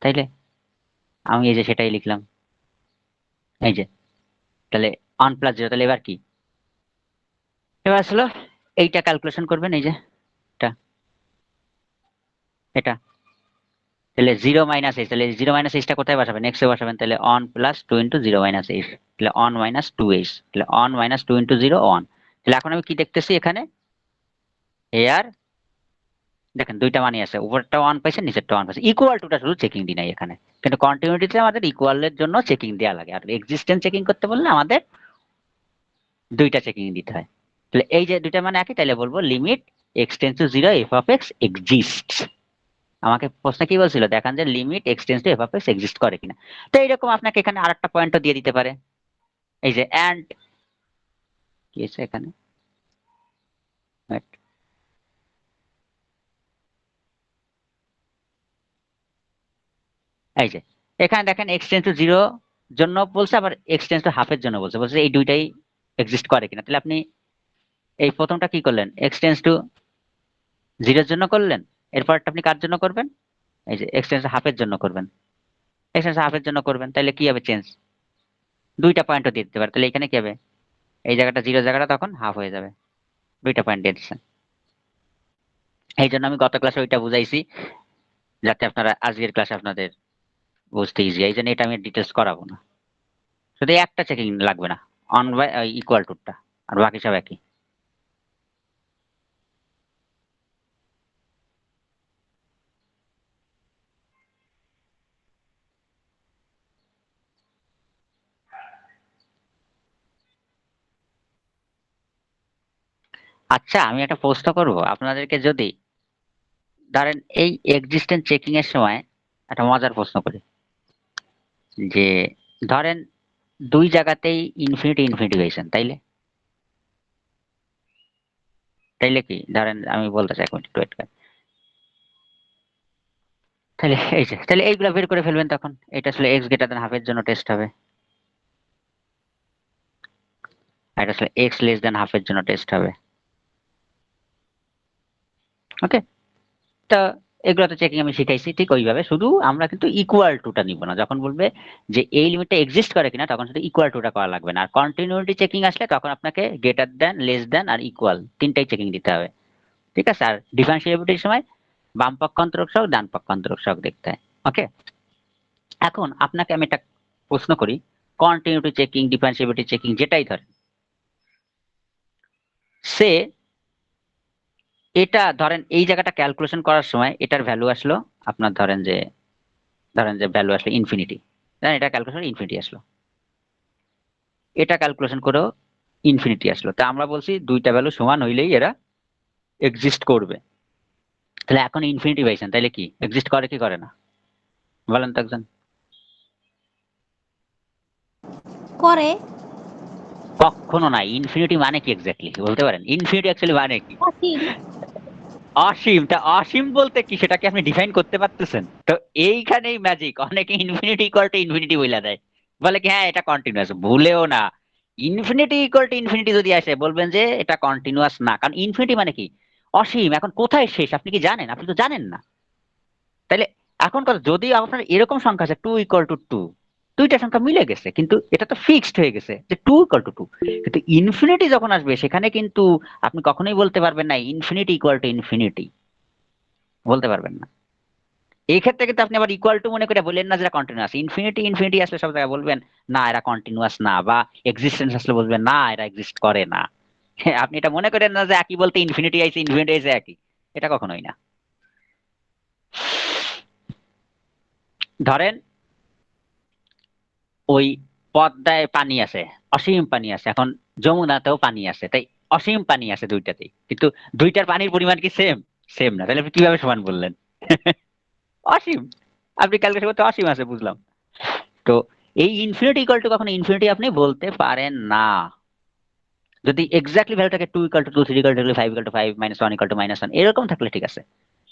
[SPEAKER 1] তাইলে আমি এই যে সেটাই লিখলাম, এই যে তাহলে 1 প্লাস 0, তাহলে এবার কি, এবার আসলে এইটা ক্যালকুলেশন করবেন, এই যে এটা, এটা তাহলে 0 মাইনাস এইচ, তাহলে 0 মাইনাস এইচটা কোথায় বসাবেন, এক্স এ বসাবেন। তাহলে 1 প্লাস 2 ইন্টু 0 মাইনাস এইচ, তাহলে 1 মাইনাস 2h, তাহলে 1 মাইনাস 2 ইন্টু 0 1। তাহলে এখন আমি কি দেখতেছি এখানে, এর দেখেন দুইটা মানই আছে, উপরটা 1 পাইছে, নিচেরটা 1 পাইছে, ইকুয়াল টুটা শুধু চেকিং দিই নাই এখানে, কিন্তু কন্টিনিউটিতে আমাদের ইকুয়ালের জন্য চেকিং দেওয়া লাগে। আর এক্সিস্টেন্স চেকিং করতে বললে আমাদের দুইটা চেকিং দিতে হয়। তাহলে এই যে দুইটা মানে একই, তাহলে বলবো limit x tense to 0 f of x exists। আমাকে প্রশ্ন কি বলছিল, দেখান যে limit x tends to f of x exist করে কিনা। তো এইরকম আপনাকে এখানে আরেকটা পয়েন্টও দিয়ে দিতে পারে, এই যে and কি আছে এখানে, Wait, এই যে এখানে দেখেন x টেন্স টু 0 জন্য বলছে, আবার x টেন্স টু হাফ এর জন্য বলছে, বলছে এই দুইটাই এক্সিস্ট করে কিনা। তাহলে আপনি এই প্রথমটা কি করলেন, x টেন্স টু 0 এর জন্য করলেন, এরপরটা আপনি কার জন্য করবেন, এই যে x টেন্স টু হাফ এর জন্য করবেন, x টেন্স টু হাফ এর জন্য করবেন। তাহলে কি হবে চেঞ্জ, দুইটা পয়েন্টও দিয়ে দিতে পারে। তাহলে এখানে কি হবে, এই জায়গাটা 0 জায়গাটা তখন হাফ হয়ে যাবে, দুইটা পয়েন্ট দিয়ে দিচ্ছেন। এই জন্য আমি গত ক্লাসে ওইটা বুঝাইছি, যাতে আপনারা আজকের ক্লাসে আপনাদের বুঝতে ইজি। এই জন্য এটা আমি ডিটেলস করাবো না, শুধু এই একটা চেকিং লাগবে না, অন বাই ইকুয়াল টুটা, আর বাকি সব একই। আচ্ছা, আমি একটা প্রশ্ন করব আপনাদেরকে, যদি ধরেন এই এক্সিস্টেন্স চেকিং এর সময় একটা মজার প্রশ্ন করি, যে ধরেন দুই জায়গাতেই ইনফিনিটি ইনফিনিটি হয়েছেন, তাইলে তাইলে কি, ধরেন আমি বলতে চাই, এক মিনিট ওয়েট করেন। তাহলে এই যে, তাহলে এইগুলা বের করে ফেলবেন, তখন এটা আসলে এক্স গ্রেটার দেন হাফের জন্য টেস্ট হবে, আর এটা আসলে এক্স লেস দেন হাফের জন্য টেস্ট হবে। ওকে, তো এগুলো তো চেকিং আমি শিখাইছি ঠিক ওইভাবে, শুধু আমরা কিন্তু ইকুয়াল টুটা নিব না। যখন বলবে যে এই লিমিটটা এক্সিস্ট করে কিনা, তখন শুধু ইকুয়াল টুটা করা লাগবে না। আর কন্টিনিউটি চেকিং আসলে তখন আপনাকে গ্রেটার দেন, লেস দেন আর ইকুয়াল তিনটাই চেকিং দিতে হবে, ঠিক আছে। আর ডিফারেন্সিয়েবিলিটির সময় বাম পক্ষান্তরক সহগ ডান পক্ষান্তরক সহগ দেখতে হয়। ওকে, এখন আপনাকে আমি একটা প্রশ্ন করি, কন্টিনিউটি চেকিং, ডিফারেন্সিয়েবিলিটি চেকিং যেটাই ধরেন, সে এটা ধরেন এই জায়গাটা ক্যালকুলেশন করার সময় এটার ভ্যালু আসলো আপনার, ধরেন যে ভ্যালু আসলো ইনফিনিটি, ধরেন এটা ক্যালকুলেশন ইনফিনিটি আসলো, এটা ক্যালকুলেশন করেও ইনফিনিটি আসলো। তা আমরা বলছি দুইটা ভ্যালু সমান হইলেই এরা এক্সিস্ট করবে। তাহলে এখন ইনফিনিটি পাইছেন, তাহলে কি এক্সিস্ট করে কি করে না, বলেন তো একজন।
[SPEAKER 5] করে।
[SPEAKER 1] কখনো না। ইনফিনিটি মানে কি এক্স্যাক্টলি বলতে পারেন, ইনফিনিটি অ্যাকচুয়ালি মানে কি?
[SPEAKER 5] অসীম।
[SPEAKER 1] অসীম। তা অসীম বলতে কি সেটাকে আপনি ডিফাইন করতে পারতেছেন? তো এইখানেই ম্যাজিক। অনেকে ইনফিনিটি ইকুয়াল টু ইনফিনিটি বইলা দেয়, বলে কি হ্যাঁ এটা কন্টিনিউয়াস, ভুলেও না। ইনফিনিটি ইকুয়াল টু ইনফিনিটি যদি আসে বলবেন যে এটা কন্টিনিউয়াস না, কারণ ইনফিনিটি মানে কি অসীম। এখন কোথায় শেষ আপনি কি জানেন? আপনি তো জানেন না। তাইলে এখন কথা, যদি আপনার এরকম সংখ্যা আছে 2 = 2, দুইটা সংখ্যা মিলে গেছে, কিন্তু এটা তো ফিক্সড হয়ে গেছে যে 2 = 2, কিন্তু ইনফিনিটি যখন আসবে সেখানে কিন্তু আপনি কখনোই বলতে পারবেন না ইনফিনিটি ইকুয়াল টু ইনফিনিটি, বলতে পারবেন না। এই ক্ষেত্রে কিন্তু আপনি আবার ইকুয়াল টু মনে করে বললেন না যেটা কন্টিনিউয়াস। ইনফিনিটি ইনফিনিটি আসলে সব জায়গায় বলবেন না এরা কন্টিনিউয়াস না, বা এক্সিস্টেন্স আসলে বলবেন না এরা এক্সিস্ট করে না। আপনি এটা মনে করেন না যে একই বলতে ইনফিনিটি আইছে ইনফিনিটি আইছে একই, এটা কখনোই না। ধরেন ওই পদ্মায় পানি আছে, অসীম পানি আছে, এখন যমুনাতেও পানি আছে, তাই অসীম পানি আছে দুইটাতেই, কিন্তু দুইটার পানির পরিমাণ কি সেম? সেম না। তাহলে আপনি কিভাবে সমান বললেন? অসীম। আপনি ক্যালকুলেশন করতে অসীম আছে, বুঝলাম। তো এই ইনফিনিটি ইকুয়াল টু কখনো ইনফিনিটি আপনি বলতে পারেন না। যদি এক্স্যাক্টলি ভ্যালুটাকে 2 = 2, 3 = 5 = 5, -1 = -1 এরকম থাকলে ঠিক আছে,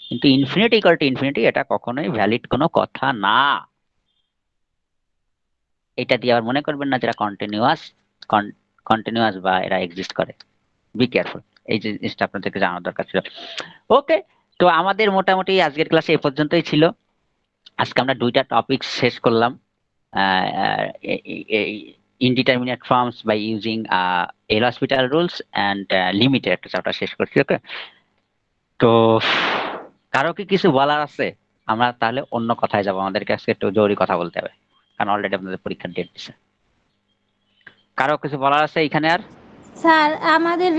[SPEAKER 1] কিন্তু ইনফিনিটি ইকুয়াল টু ইনফিনিটি এটা কখনোই ভ্যালিড কোনো কথা না। এটা দিয়ে আবার মনে করবেন না যারা কন্টিনিউয়াস বা এরা এক্সিস্ট করে। বি কেয়ারফুল, এই যে জিনিসটা আপনাদেরকে জানার দরকার ছিল। ওকে, তো আমাদের মোটামুটি আজকের ক্লাসে এ পর্যন্তই ছিল। আজকে আমরা দুইটা টপিক শেষ করলাম, indeterminate forms by using L'Hospital rules and লিমিটের একটা চ্যাপ্টার শেষ করছি। ওকে, তো কারো কি কিছু বলার আছে? আমরা তাহলে অন্য কথায় যাবো, আমাদেরকে আজকে একটু জরুরি কথা বলতে হবে, কারণ অলরেডি আপনাদের পরীক্ষার ডেট দিছে। কারো কিছু বলার আছে এখানে আর?
[SPEAKER 5] স্যার আমাদের